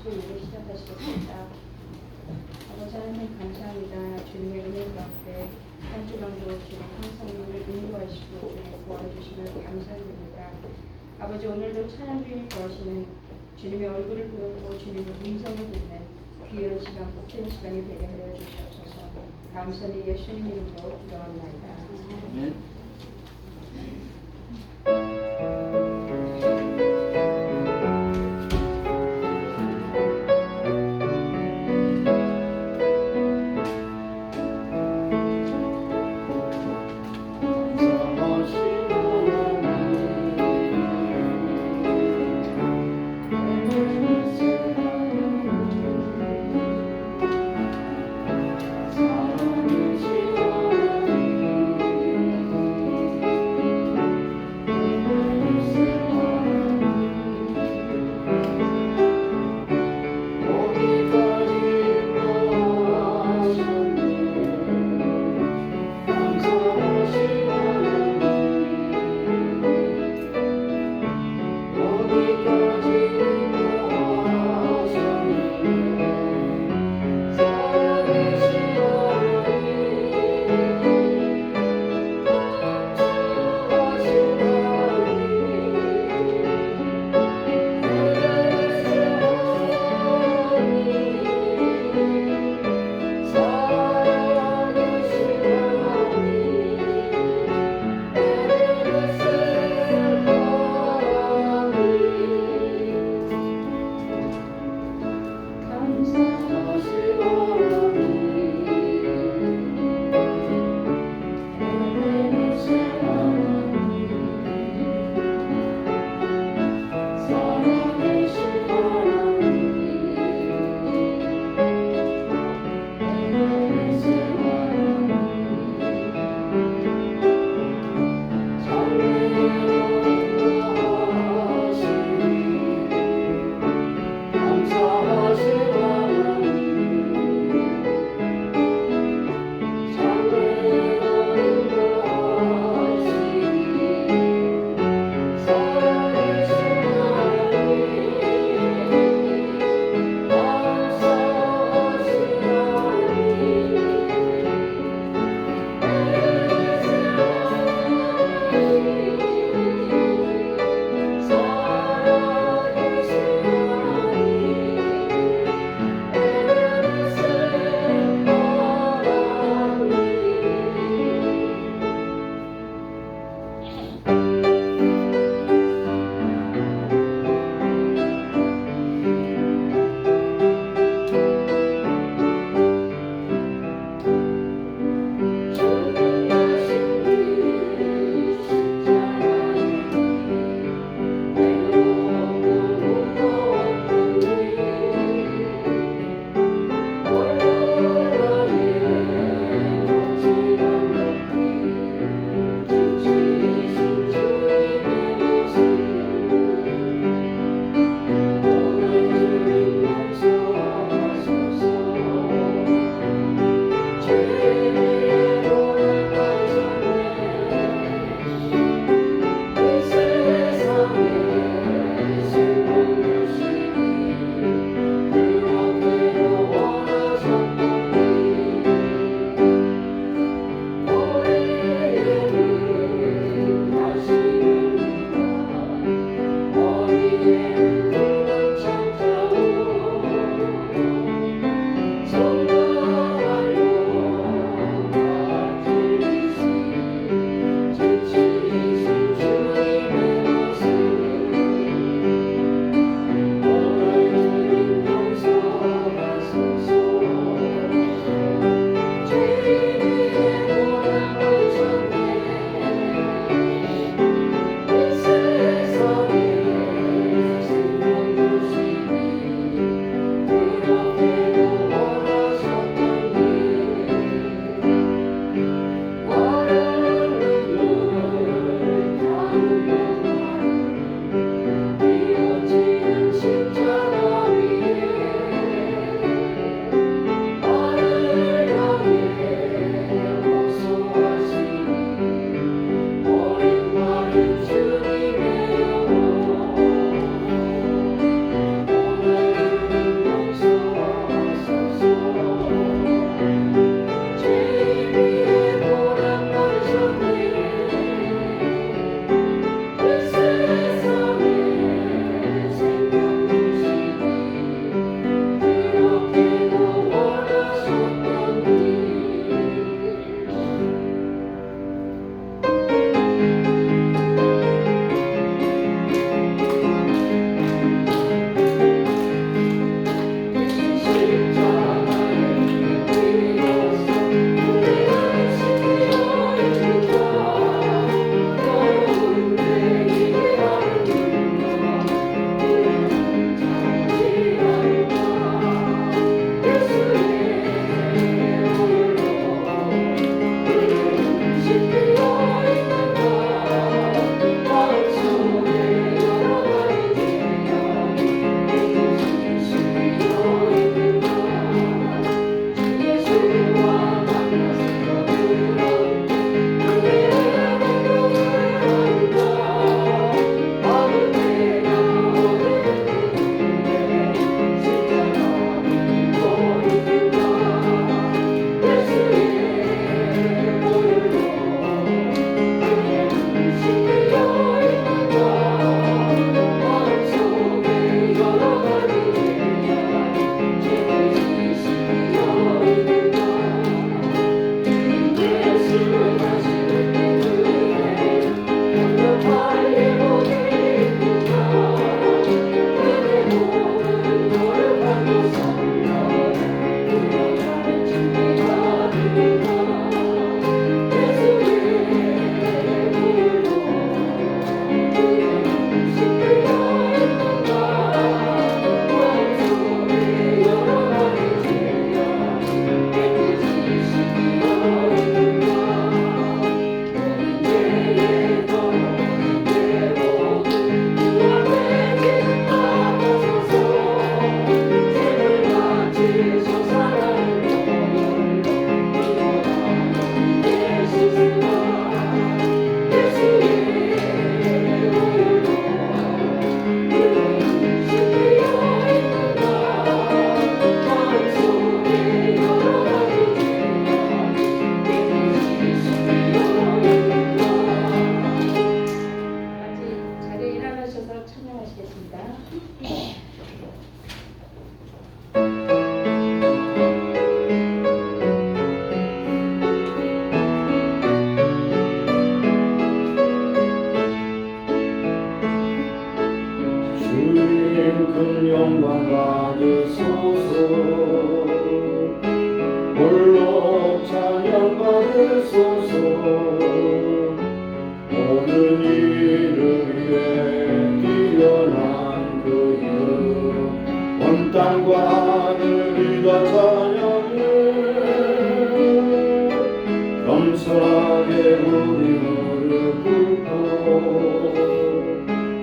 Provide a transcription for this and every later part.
기도하시고 예배 시작하시겠습니다. 아버지 하나님 감사합니다. 주님의 은혜 가운데 한 주간도 주님 항상 우리를 인도하시고 주님 도와주시면 감사드립니다. 아버지 오늘도 찬양 주님 구하시는 주님의 얼굴을 보고 주님의 음성을 듣는 귀한 시간, 복된 시간이 되게 하여 주시옵소서. 감사히 예수님 이름으로 기도합니다. 아멘.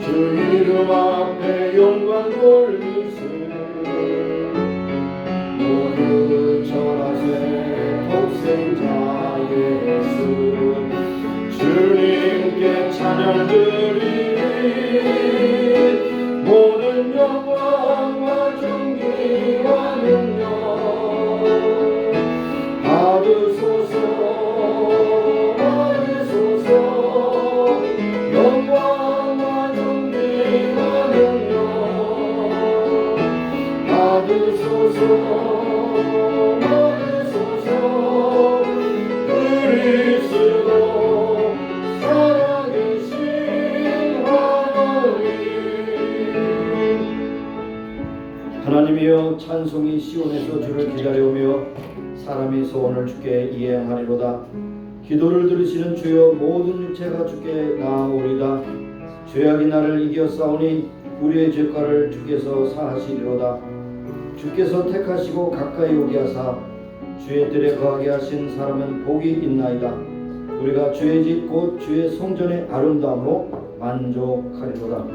주 이름 앞에 영광 돌리세 모두 전하세 독생자 예수 주님께 찬양 드리리 모든 영광과 존귀와 능력 받으소서 받으소서 영광과 존귀와 능력 받으소서 받으소서 그리스도 살아계신 하나님 하나님이여 찬송이 시온에서 주를 기다려오며 사람이 소원을 주께 이행하리로다. 기도를 들으시는 주여 모든 육체가 주께 나아오리다. 죄악이 나를 이겨 싸우니 우리의 죄가를 주께서 사하시리로다. 주께서 택하시고 가까이 오게 하사 주의 뜰에 거하게 하신 사람은 복이 있나이다. 우리가 주의 집 곧 주의 성전의 아름다움으로 만족하리로다.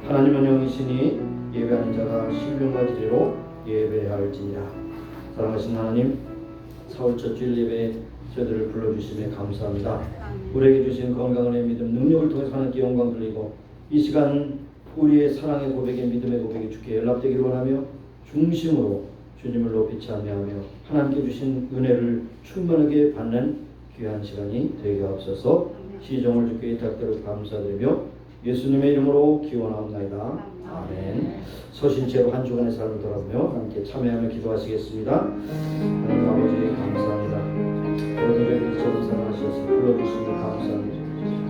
하나님은 영이시니 예배하는 자가 신령과 지혜로 예배할지니라. 사랑하신 하나님, 사월 첫 주일 예배에 저희들을 불러주심에 감사합니다. 우리에게 주신 건강을 믿음 능력을 통해 하나님께 영광 돌리고 이 시간 우리의 사랑의 고백에 믿음의 고백이 주께 연락되기를 원하며 중심으로 주님을 높이 찬양하며 하나님께 주신 은혜를 충만하게 받는 귀한 시간이 되게 하옵소서. 시종을 주께 이탁대로 감사드리며 예수님의 이름으로 기원하옵나이다. 아멘. 서신 채로 한 주간의 삶을 돌아보며 함께 참여하며 기도하시겠습니다. 하나님 아버지 감사합니다. 여러분들이 저를 사랑하셔서 불러주시니 감사합니다.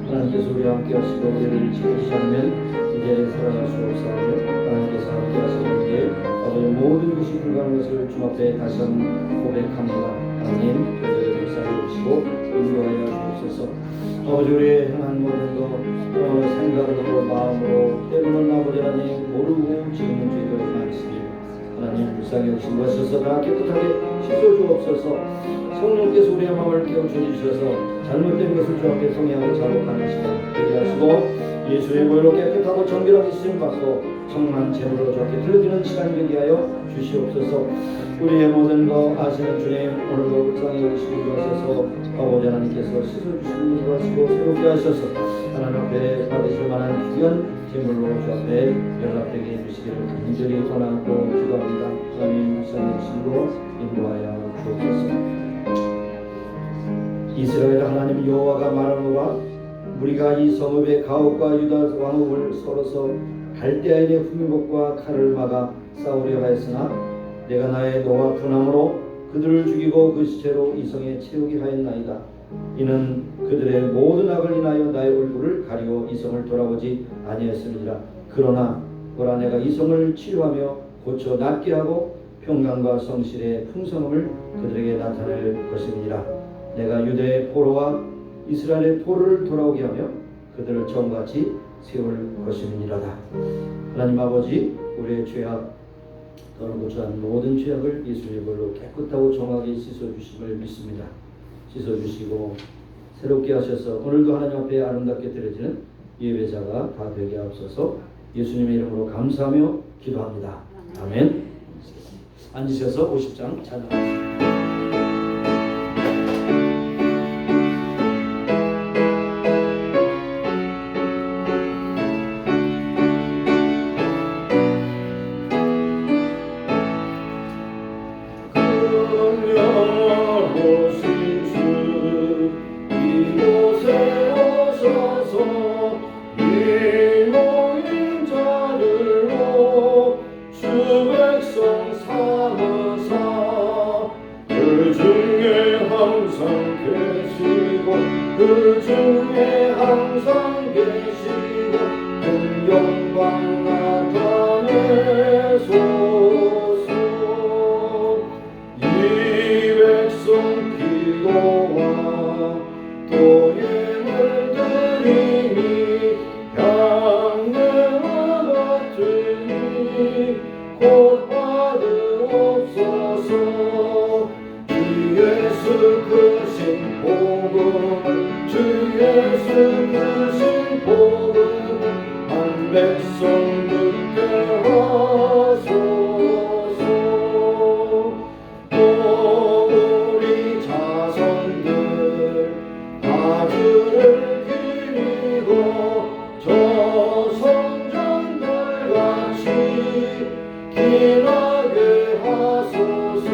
하나님께서 우리와 함께 하시고 우리를 지키시지 않으면 이제 살아갈 수 없사오며 하나님께서 함께 하시는데 아버지 모든 것이 불가능한 것을 주 앞에 다시 한번 고백합니다. 하나님 저희를 불쌍히 주시고 인도하여 주옵소서. 아버지 우리의 행한 모든 것 생각으로 마음으로 때로는 아버지 하나님 모르고 지는 죄가 많습니다. 하나님 불쌍히 여기신 것에서 다 깨끗하게 씻어주옵소서. 성령께서 우리의 마음을 깨워주셔서 잘못된 것을 주 앞에 성행하고 자복하는 시간 되게 하시고 예수의 보혈로 깨끗하고 정결하게 쓰임받고 정한 제물로 주 앞에 드려지는 시간이 되게 하여 주시옵소서. 우리의 모든 것 아시는 주님 오늘도 불쌍히 여기시고 주셔서 아버지 하나님께서 씻어주시는 것 하시고 새롭게 하셔서 하나님 앞에 받으실 만한 귀한 제물로 주 앞에 연락되게 해주시기를 간절히 원하고 기도합니다. 하나님 불쌍히 여기시고 인도하여 주옵소서. 이스라엘 하나님 여호와가 말하노라 우리가 이 성읍의 가옥과 유다 왕읍을 썰어서 갈대아인의 후미복과 칼을 막아 싸우려 하였으나 내가 나의 노와 분함으로 그들을 죽이고 그 시체로 이 성에 채우게 하였나이다. 이는 그들의 모든 악을 인하여 나의 얼굴을 가리고 이 성을 돌아보지 아니하였음이니라. 그러나 보라 내가 이 성을 치료하며 고쳐 낫게 하고 평강과 성실의 풍성함을 그들에게 나타낼 것입니다. 내가 유대의 포로와 이스라엘의 포로를 돌아오게 하며 그들을 정같이 세울 것임이니라다. 하나님 아버지 우리의 죄악 또는 고쳐한 모든 죄악을 예수의 볼로 깨끗하고 정하게 씻어주심을 믿습니다. 씻어주시고 새롭게 하셔서 오늘도 하나님 앞에 아름답게 드려지는 예배자가 다 되게 하옵소서. 예수님의 이름으로 감사하며 기도합니다. 아멘. 앉으셔서 50장 찬양합니다. 그 중에 항상 계시고 그 영광 나타내소서. 이 백성 기도와 도행을 드리니 향내와 같으니 곧 받으옵소서. 주 예수 크신 복음을 주 예수 크신 복음 백성 듣게 하소서. 또 우리 자손들 아주를 기리고 저 성전들 같이 기나게 하소서.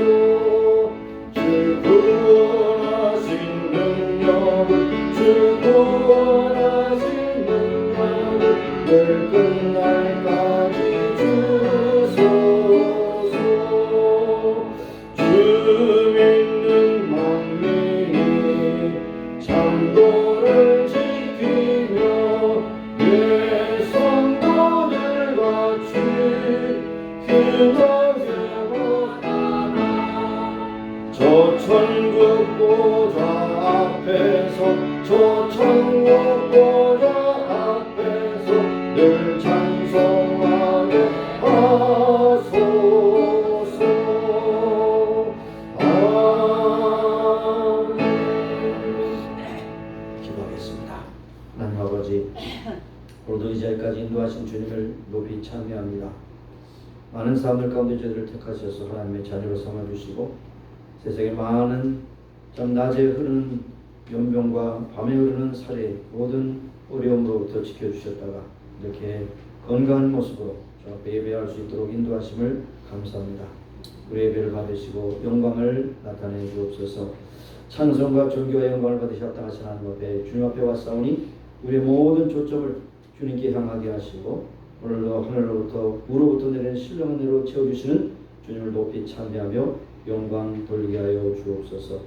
주 구원하신 능력을 주 구원하신 능력을 늘 끝날까지 주소서. 주 믿는 만민이 참도를 지키며 내 성도들 같이 기나게 하소서. 저 천국 보좌 앞에서 저 천국 보좌 앞에서 늘 찬송하게 하소서. 아멘. 기도하겠습니다. 하나님 아버지, 오늘도 이 자리까지 인도하신 주님을 높이 찬미합니다. 많은 사람들 가운데 저희들을 택하셔서 하나님의 자녀로 삼아주시고 세상에 많은 참 낮에 흐르는 연병과 밤에 흐르는 살의 모든 어려움으로부터 지켜주셨다가 이렇게 건강한 모습으로 저 앞에 예배할 수 있도록 인도하심을 감사합니다. 우리 예배를 받으시고 영광을 나타내 주옵소서. 찬송과 존귀와 영광을 받으셨다 하신 하나님 앞에 주님 앞에 왔사오니 우리의 모든 초점을 주님께 향하게 하시고 오늘도 하늘로부터 무로부터 내리는 신령한 은혜로 채워주시는 주님을 높이 찬미하며 영광 돌리게 하여 주옵소서.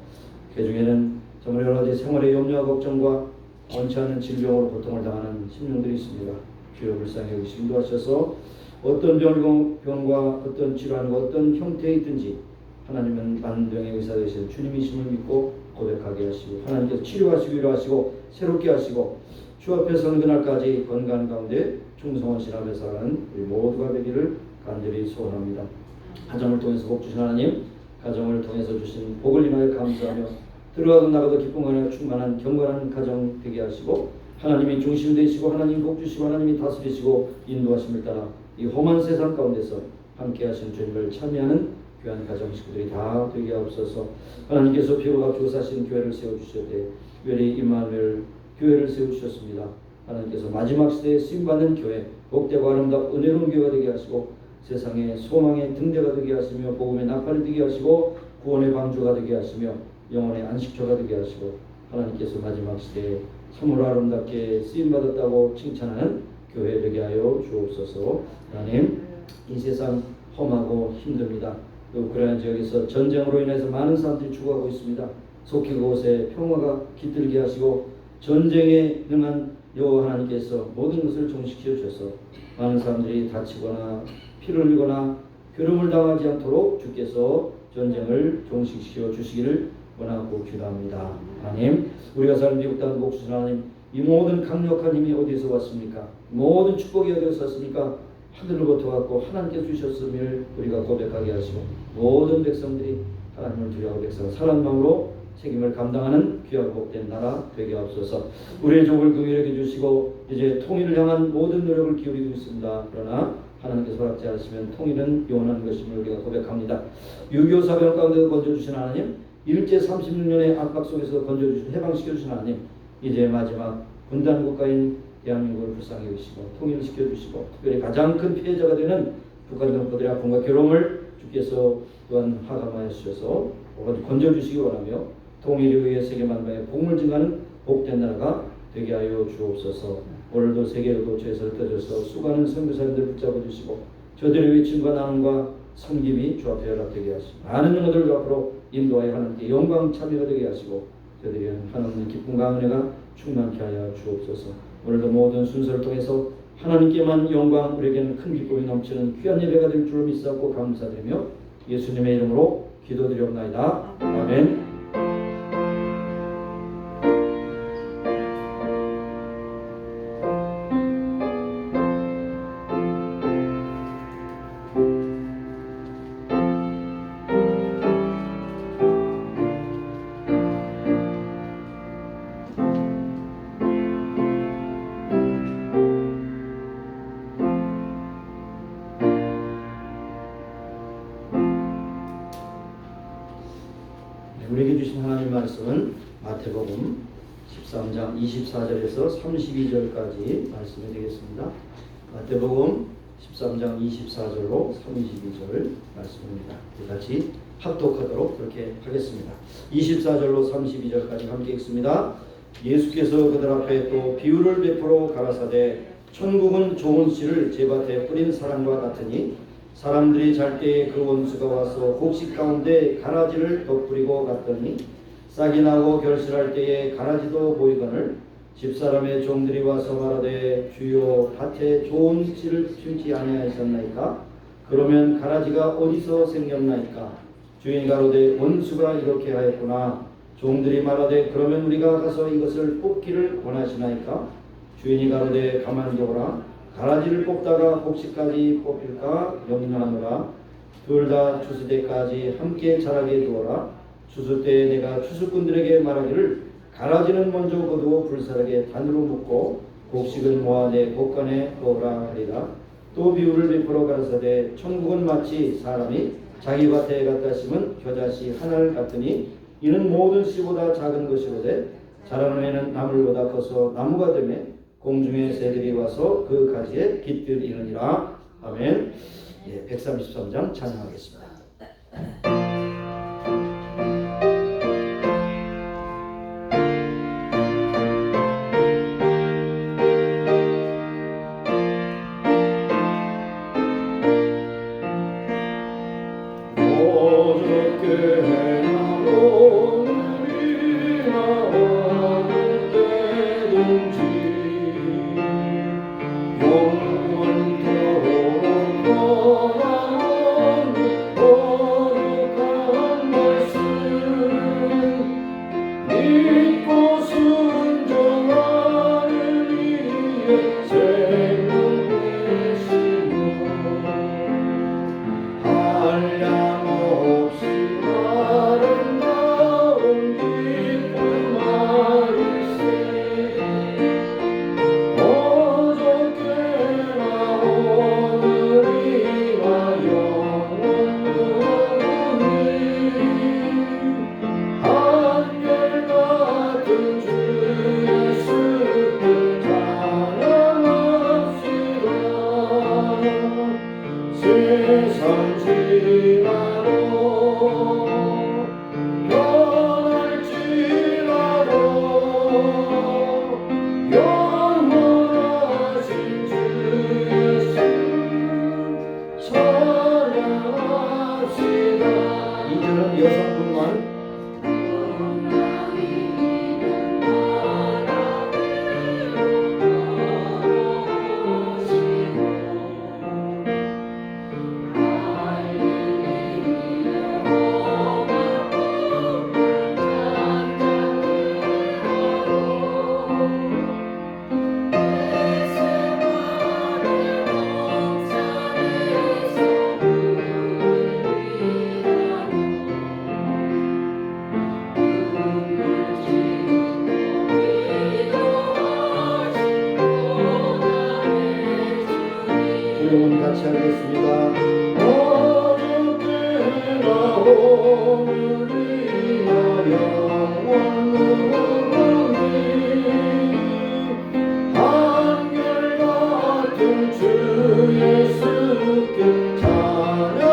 그 중에는 정말 여러 가지 생활의 염려와 걱정과 원치 않는 질병으로 고통을 당하는 심령들이 있습니다. 주여 불쌍히 여기시 인도하셔서 어떤 병과 어떤 질환과 어떤 형태에 있든지 하나님은 만병의 의사 되신 주님이심을 믿고 고백하게 하시고 하나님께서 치료하시고 위로하시고 새롭게 하시고 주 앞에 서는 그날까지 건강 가운데 충성한 신앙에 살아가는 우리 모두가 되기를 간절히 소원합니다. 가정을 통해서 복 주신 하나님, 가정을 통해서 주신 복을 인하여 감사하며 들어가도 나가도 기쁨과 충만한 경건한 가정 되게 하시고 하나님이 중심 되시고 하나님 복 주시고 하나님이 다스리시고 인도하심을 따라 이 험한 세상 가운데서 함께 하신 주님을 참여하는 귀한 가정 식구들이 다 되게 하옵소서. 하나님께서 피로 값주고 사신 교회를 세워주셨되 특별히 임마누엘 교회를 세우셨습니다. 하나님께서 마지막 시대에 쓰임받는 교회, 복되고 아름답고 은혜로운 교회가 되게 하시고 세상의 소망의 등대가 되게 하시며 복음의 나팔이 되게 하시고 구원의 방주가 되게 하시며 영혼의 안식처가 되게 하시고 하나님께서 마지막 시대에 참으로 아름답게 쓰임받았다고 칭찬하는 교회 되게 하여 주옵소서. 하나님, 이 세상 험하고 힘듭니다. 우크라이나 지역에서 전쟁으로 인해서 많은 사람들이 죽어가고 있습니다. 속히 그곳에 평화가 깃들게 하시고 전쟁에 능한 여호와 하나님께서 모든 것을 종식시켜 주셔서 많은 사람들이 다치거나 피를 흘리거나 괴로움을 당하지 않도록 주께서 전쟁을 종식시켜 주시기를 원하고 기도합니다. 하나님, 우리가 사는 미국 땅 복주신 하나님, 이 모든 강력한 힘이 어디서 왔습니까? 모든 축복이 어디서 왔습니까? 하늘로부터 왔고 하나님께서 주셨음을 우리가 고백하게 하시고 모든 백성들이 하나님을 두려워하고 백성 사랑하는 마음으로 책임을 감당하는 귀하고 복된 나라 되게 하옵소서. 우리의 족을 긍휼하게 주시고 이제 통일을 향한 모든 노력을 기울이고 있습니다. 그러나 하나님께서 허락지 않으시면 통일은 영원한 것임을 우리가 고백합니다. 6.25 사병 가운데서 건져주신 하나님, 일제 36년의 압박 속에서 건져주신 해방시켜주신 하나님, 이제 마지막 분단 국가인 대한민국을 불쌍히 여기시고 통일시켜주시고 특별히 가장 큰 피해자가 되는 북한 동포들의 아픔과 괴로움을 주께서 또한 하감하여 주셔서 건져주시기 원하며 통일에 의해 세계 만방에 복음을 증가하는 복된 나라가 되게 하여 주옵소서. 오늘도 세계 도처에서 흩어져서 수많은 선교사님들 붙잡아 주시고 저들의 외침과 나눔과 섬김이 주 앞에 연락되게 하시고 많은 영혼들을 앞으로 인도하여 하나님께 영광 참여가 되게 하시고 저들이 하나님의 기쁨과 은혜가 충만케 하여 주옵소서. 오늘도 모든 순서를 통해서 하나님께만 영광, 우리에게는 큰 기쁨이 넘치는 귀한 예배가 될 줄을 믿사옵고 감사드리며 예수님의 이름으로 기도드리옵나이다. 아멘. 하나님 말씀은 마태복음 13장 24절에서 32절까지 말씀이 되겠습니다. 마태복음 13장 24절로 32절 말씀입니다. 같이 합독하도록 그렇게 하겠습니다. 24절로 32절까지 함께 읽습니다. 예수께서 그들 앞에 또 비유를 베풀어 가라사대 천국은 좋은 씨를 제밭에 뿌린 사람과 같으니 사람들이 잘 때에 그 원수가 와서 곡식 가운데 가라지를 덧뿌리고 갔더니 싹이 나고 결실할 때에 가라지도 보이거늘 집사람의 종들이 와서 말하되 주여 밭에 좋은 씨를 주지 아니하셨나이까? 그러면 가라지가 어디서 생겼나이까? 주인이 가로되 원수가 이렇게 하였구나. 종들이 말하되 그러면 우리가 가서 이것을 뽑기를 원하시나이까? 주인이 가로되 가만두어라. 가라지를 뽑다가 곡식까지 뽑힐까 염려하노라. 둘 다 추수 때까지 함께 자라게 두어라. 추수 때에 내가 추수꾼들에게 말하기를 가라지는 먼저 거두어 불사르게 단으로 묶고 곡식을 모아 내 곳간에 넣으라 하리라. 또 비유를 베풀어 가라사대 천국은 마치 사람이 자기 밭에 갖다 심은 겨자씨 하나를 같으니 이는 모든 씨보다 작은 것이로되 자라는 애는 나물보다 커서 나무가 되매 공중의 새들이 와서 그 가지에 깃들이느니라. 아멘. 133장 찬양하겠습니다. 같이 하겠습니다. 어저께나 오늘이나 영원히 한결같은 주 예수께 찬양합시다.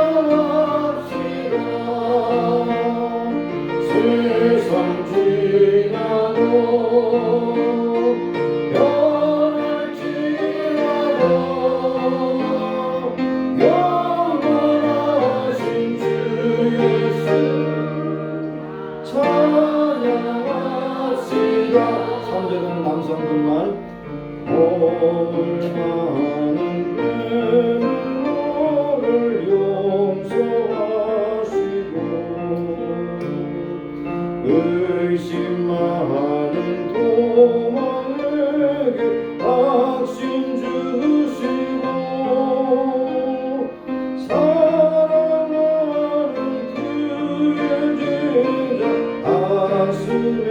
세상 지나도 남성분만 오늘만은 너를 용서하시고 의심 많은 도망에게 확신 주시고 사랑하는 그의 제자 가슴에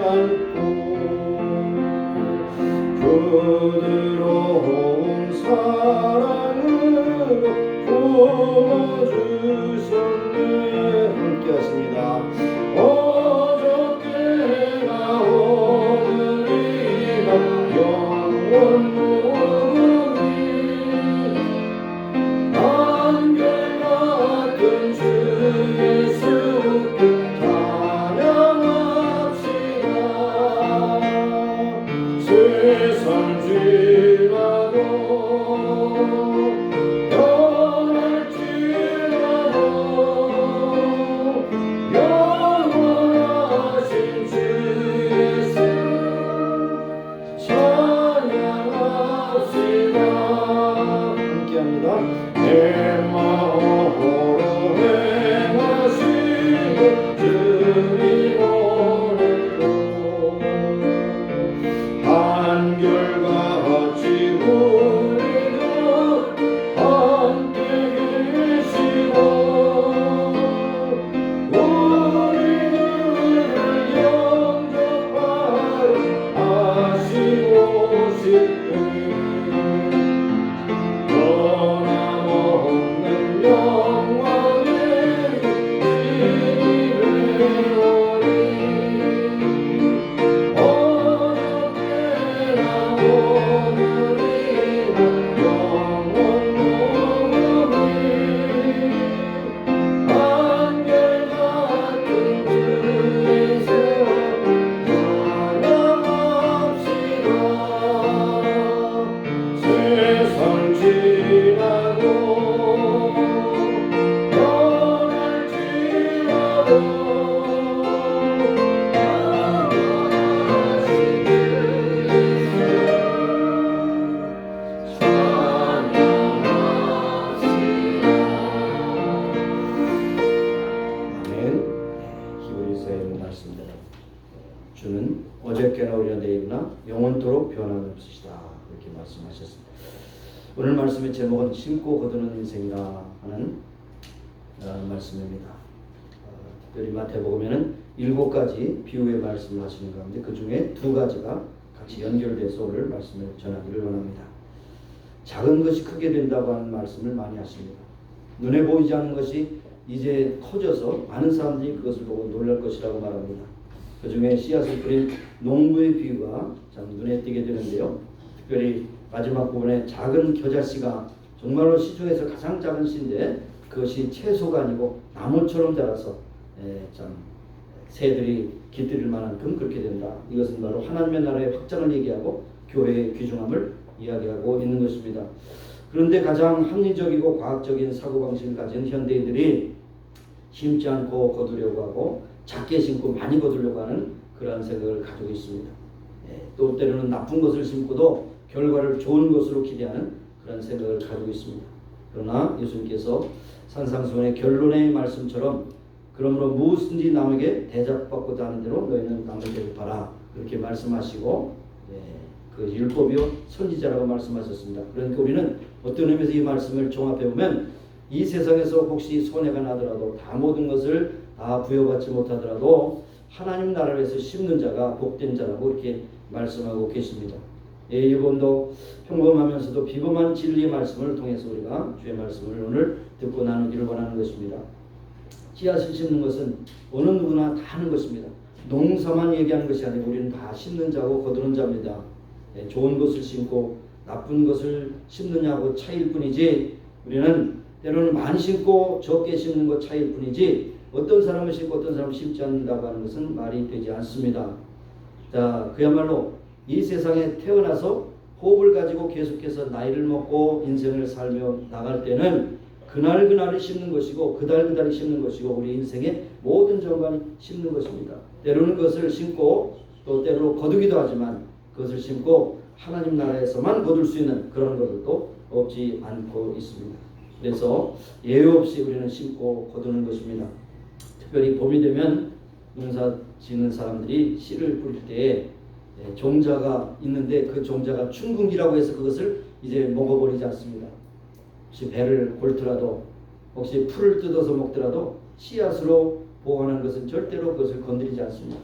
안고 부드러운 사랑으로 품어주셨네. 함께 하십니다. 세상 지나고 변할지라도 영원하신 주의 씀 찬양합시다. 함께합니다. 내 마음으로 행하시고 주님 오늘도 한결같이 우리는 함께 계시고 우리를 영접하여 하시고 싶으니 변함없는 영광의 집이오니 어느때나 오늘이나 영원토록이 한결같은 주의 세월 찬양합시다. 세상 지나고 변할지라도 영원하신 주의 씀 찬양합시다. 아멘. 히브리서의 말씀대로 주는 어저께나 오리나 내일이나 영원토록 변함없으시다. 이렇게 말씀하셨습니다. 오늘 말씀의 제목은 심고 거두는 인생이라 하는 말씀입니다. 특별히 마태복음에는 7가지 비유의 말씀을 하시는 가운데 그 중에 2가지가 같이 연결돼서 오늘 말씀을 전하기를 원합니다. 작은 것이 크게 된다고 하는 말씀을 많이 하십니다. 눈에 보이지 않는 것이 이제 커져서 많은 사람들이 그것을 보고 놀랄 것이라고 말합니다. 그 중에 씨앗을 뿌린 농부의 비유가 참 눈에 띄게 되는데요. 특별히 마지막 부분에 작은 겨자씨가 정말로 시중에서 가장 작은 씨인데 그것이 채소가 아니고 나무처럼 자라서 참 새들이 깃들일 만큼 그렇게 된다. 이것은 바로 하나님의 나라의 확장을 얘기하고 교회의 귀중함을 이야기하고 있는 것입니다. 그런데 가장 합리적이고 과학적인 사고방식을 가진 현대인들이 심지 않고 거두려고 하고 작게 심고 많이 거두려고 하는 그러한 생각을 가지고 있습니다. 또 때로는 나쁜 것을 심고도 결과를 좋은 것으로 기대하는 그런 생각을 가지고 있습니다. 그러나 예수님께서 산상수훈의 결론의 말씀처럼 그러므로 무엇인지 남에게 대접받고자 하는 대로 너희는 남을 대접하라 그렇게 말씀하시고 그 율법이요 선지자라고 말씀하셨습니다. 그러니까 우리는 어떤 의미에서 이 말씀을 종합해 보면 이 세상에서 혹시 손해가 나더라도 다 모든 것을 다 부여받지 못하더라도 하나님 나라에서 심는 자가 복된 자라고 이렇게 말씀하고 계십니다. 이번도 평범하면서도 비범한 진리의 말씀을 통해서 우리가 주의 말씀을 오늘 듣고 나누기를 원하는 것입니다. 씨앗을 심는 것은 어느 누구나 다 하는 것입니다. 농사만 얘기하는 것이 아니고 우리는 다 심는 자고 거두는 자입니다. 좋은 것을 심고 나쁜 것을 심느냐고 차이일 뿐이지 우리는 때로는 많이 심고 적게 심는 것 차이일 뿐이지 어떤 사람은 심고 어떤 사람은 심지 않는다고 하는 것은 말이 되지 않습니다. 자, 그야말로 이 세상에 태어나서 호흡을 가지고 계속해서 나이를 먹고 인생을 살며 나갈 때는 그날그날이 심는 것이고 그달그달이 심는 것이고 우리 인생의 모든 전반이 심는 것입니다. 때로는 그것을 심고 또 때로 거두기도 하지만 그것을 심고 하나님 나라에서만 거둘 수 있는 그런 것들도 없지 않고 있습니다. 그래서 예외 없이 우리는 심고 거두는 것입니다. 특별히 봄이 되면 농사 짓는 사람들이 씨를 뿌릴 때에 종자가 있는데 그 종자가 춘궁기라고 해서 그것을 이제 먹어버리지 않습니다. 혹시 배를 골더라도 혹시 풀을 뜯어서 먹더라도 씨앗으로 보관하는 것은 절대로 그것을 건드리지 않습니다.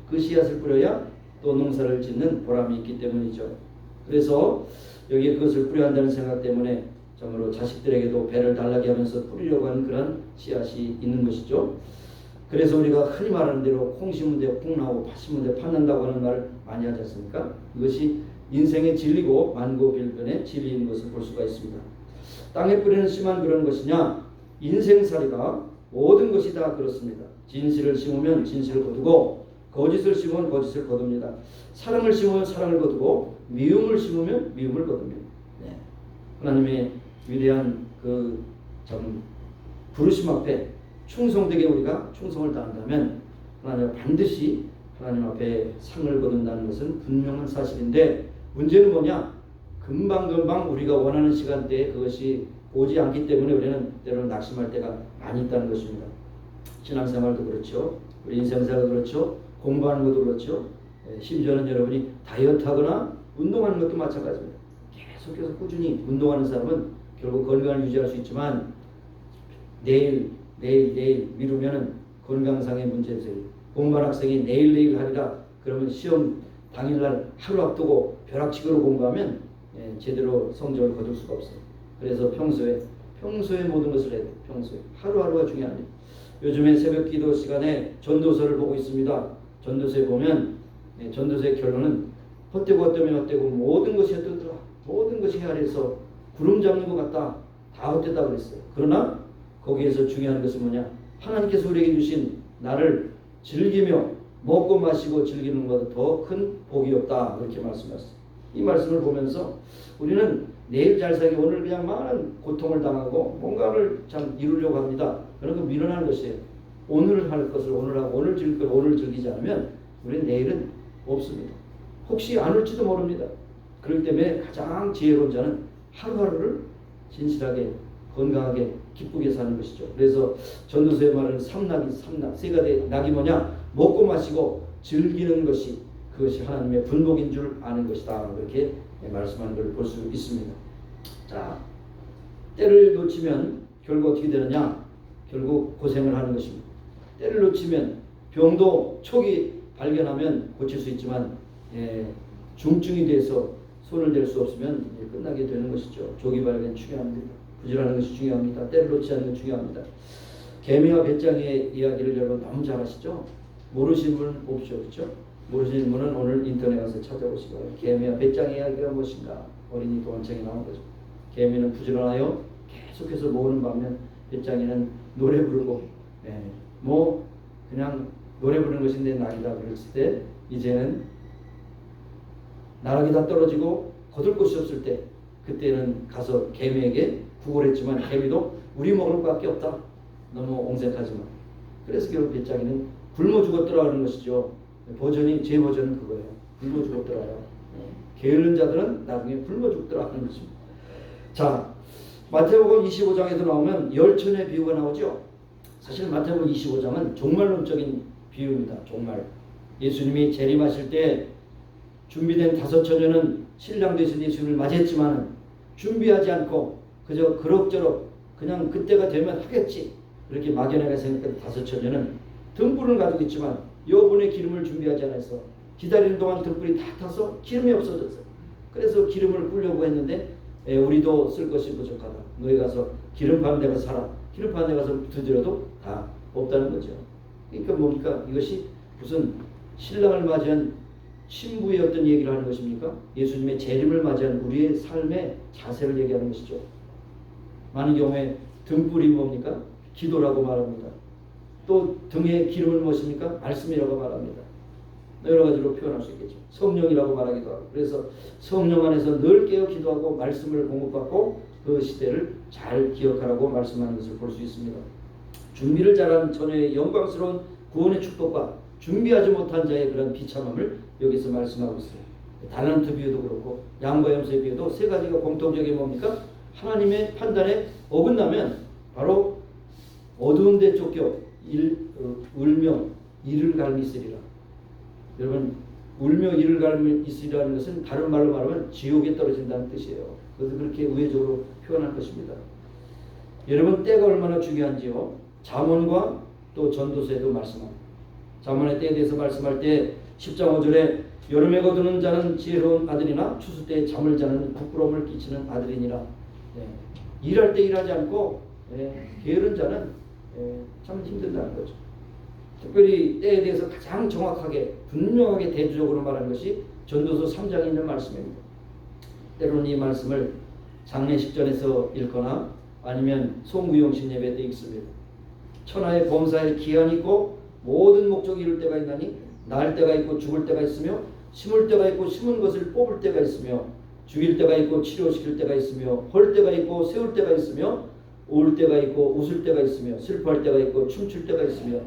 그 씨앗을 뿌려야 또 농사를 짓는 보람이 있기 때문이죠. 그래서 여기에 그것을 뿌려야 한다는 생각 때문에 정말로 자식들에게도 배를 달라게 하면서 뿌리려고 하는 그런 씨앗이 있는 것이죠. 그래서 우리가 흔히 말하는 대로 콩 심은 데 콩 나오고 팥 심은 데 팥 난다고 하는 말을 많이 하지 않습니까? 이것이 인생의 진리고 만고빌변의 진리인 것을 볼 수가 있습니다. 땅에 뿌리는 씨만 그런 것이냐? 인생살이가 모든 것이 다 그렇습니다. 진실을 심으면 진실을 거두고 거짓을 심으면 거짓을 거둡니다. 사랑을 심으면 사랑을 거두고 미움을 심으면 미움을 거둡니다. 네. 하나님의 위대한 그 참 부르심 앞에 충성되게 우리가 충성을 다한다면 하나님 반드시 하나님 앞에 상을 거둔다는 것은 분명한 사실인데, 문제는 뭐냐? 금방금방 우리가 원하는 시간대에 그것이 오지 않기 때문에 우리는 때로는 낙심할 때가 많이 있다는 것입니다. 신앙생활도 그렇죠. 우리 인생생활도 그렇죠. 공부하는 것도 그렇죠. 심지어는 여러분이 다이어트하거나 운동하는 것도 마찬가지입니다. 계속해서 꾸준히 운동하는 사람은 결국 건강을 유지할 수 있지만 내일 미루면은 건강상의 문제도 생겨요. 공부한 학생이 내일 하리라 그러면 시험 당일날 하루 앞두고 벼락치기로 공부하면 제대로 성적을 거둘 수가 없어요. 그래서 평소에 모든 것을 해야 돼요. 평소에 하루하루가 중요합니다. 요즘에 새벽 기도 시간에 전도서를 보고 있습니다. 전도서에 보면 전도서의 결론은 헛되고 모든 것이 헛되더라. 모든 것이 헤아려서 구름 잡는 것 같다. 다 헛되다 그랬어요. 그러나 거기에서 중요한 것은 뭐냐? 하나님께서 우리에게 주신 나를 즐기며 먹고 마시고 즐기는 것보다 더 큰 복이 없다. 그렇게 말씀하셨어요. 이 말씀을 보면서 우리는 내일 잘 살기, 오늘 그냥 많은 고통을 당하고 뭔가를 참 이루려고 합니다. 그런 거 미련한 것이에요. 오늘 할 것을 오늘 하고 오늘 즐길 걸 오늘 즐기지 않으면 우리는 내일은 없습니다. 혹시 안 올지도 모릅니다. 그렇기 때문에 가장 지혜로운 자는 하루하루를 진실하게 건강하게 기쁘게 사는 것이죠. 그래서 전도서에 말하는 삼낙 세 가지 낙이 뭐냐? 먹고 마시고 즐기는 것이 그것이 하나님의 분복인 줄 아는 것이다. 그렇게 말씀하는 걸 볼 수 있습니다. 자, 때를 놓치면 결국 어떻게 되느냐? 결국 고생을 하는 것입니다. 때를 놓치면 병도 초기 발견하면 고칠 수 있지만 중증이 돼서 손을 댈 수 없으면 끝나게 되는 것이죠. 조기 발견 중요합니다. 부지런하는 것이 중요합니다. 때를 놓지 않는 것 중요합니다. 개미와 배짱이의 이야기를 여러분 너무 잘 아시죠? 모르시는 분은 없죠. 그렇죠? 모르시는 분은 오늘 인터넷 가서 찾아보시기 바랍니다. 개미와 배짱이 이야기가 무엇인가? 어린이 동화책에 나온 거죠. 개미는 부지런하여 계속해서 모으는 반면 배짱이는 노래 부르고 뭐 그냥 노래 부르는 것이 내 낙이다 그랬을 때 이제는 나락이 다 떨어지고 거둘 곳이 없을 때 그때는 가서 개미에게 구걸했지만 개미도 우리 먹을 것밖에 없다. 너무 옹색하지만 그래서 결국 배짱이는 굶어 죽었더라 하는 것이죠. 제 버전은 그거예요. 굶어 죽었더라요. 게으른 자들은 나중에 굶어 죽더라 하는 것입니다. 자, 마태복음 25장에도 나오면 열천의 비유가 나오죠. 사실 마태복음 25장은 종말론적인 비유입니다. 종말. 예수님이 재림하실 때 준비된 5처녀는 신랑 되신 예수님을 맞이했지만 준비하지 않고 그저 그럭저럭 그냥 그때가 되면 하겠지 그렇게 막연하게 생각했던 5처녀는 등불을 가지고 있지만 여분의 기름을 준비하지 않아서 기다리는 동안 등불이 다 타서 기름이 없어졌어요. 그래서 기름을 뿌려고 했는데 우리도 쓸 것이 부족하다. 너희 가서 기름 파는 데 가서 사라. 기름 파는 데 가서 두드려도 다 없다는 거죠. 그러니까 뭡니까? 이것이 무슨 신랑을 맞이한 신부의 어떤 얘기를 하는 것입니까? 예수님의 재림을 맞이한 우리의 삶의 자세를 얘기하는 것이죠. 많은 경우에 등불이 뭡니까? 기도라고 말합니다. 또 등에 기름을 무엇입니까? 말씀이라고 말합니다. 여러 가지로 표현할 수 있겠죠. 성령이라고 말하기도 하고. 그래서 성령 안에서 늘 깨어 기도하고 말씀을 공급받고 그 시대를 잘 기억하라고 말씀하는 것을 볼 수 있습니다. 준비를 잘한 처녀의 영광스러운 구원의 축복과 준비하지 못한 자의 그런 비참함을 여기서 말씀하고 있어요. 달란트 비유도 그렇고 양과 염소의 비유도 세 가지가 공통적인 뭡니까? 하나님의 판단에 어긋나면 바로 어두운 데 쫓겨 울며 이를 갈미 있으리라. 여러분 울며 이를 갈미 있으리라는 것은 다른 말로 말하면 지옥에 떨어진다는 뜻이에요. 그래서 그렇게 우회적으로 표현할 것입니다. 여러분 때가 얼마나 중요한지요. 잠언과 또 전도서에도 말씀합니다. 잠언의 때에 대해서 말씀할 때 10장 5절에 여름에 거두는 자는 지혜로운 아들이나 추수 때에 잠을 자는 부끄러움을 끼치는 아들이니라. 일할 때 일하지 않고 게으른 자는 참 힘든다는 거죠. 특별히 때에 대해서 가장 정확하게 분명하게 대조적으로 말하는 것이 전도서 3장에 있는 말씀입니다. 때로는 이 말씀을 장례식전에서 읽거나 아니면 송구용신 예배 때 읽습니다. 천하의 범사에 기한이 있고 모든 목적이 이룰 때가 있나니 날 때가 있고 죽을 때가 있으며 심을 때가 있고 심은 것을 뽑을 때가 있으며 죽일 때가 있고 치료시킬 때가 있으며 헐 때가 있고 세울 때가 있으며 울 때가 있고 웃을 때가 있으며 슬퍼할 때가 있고 춤출 때가 있으며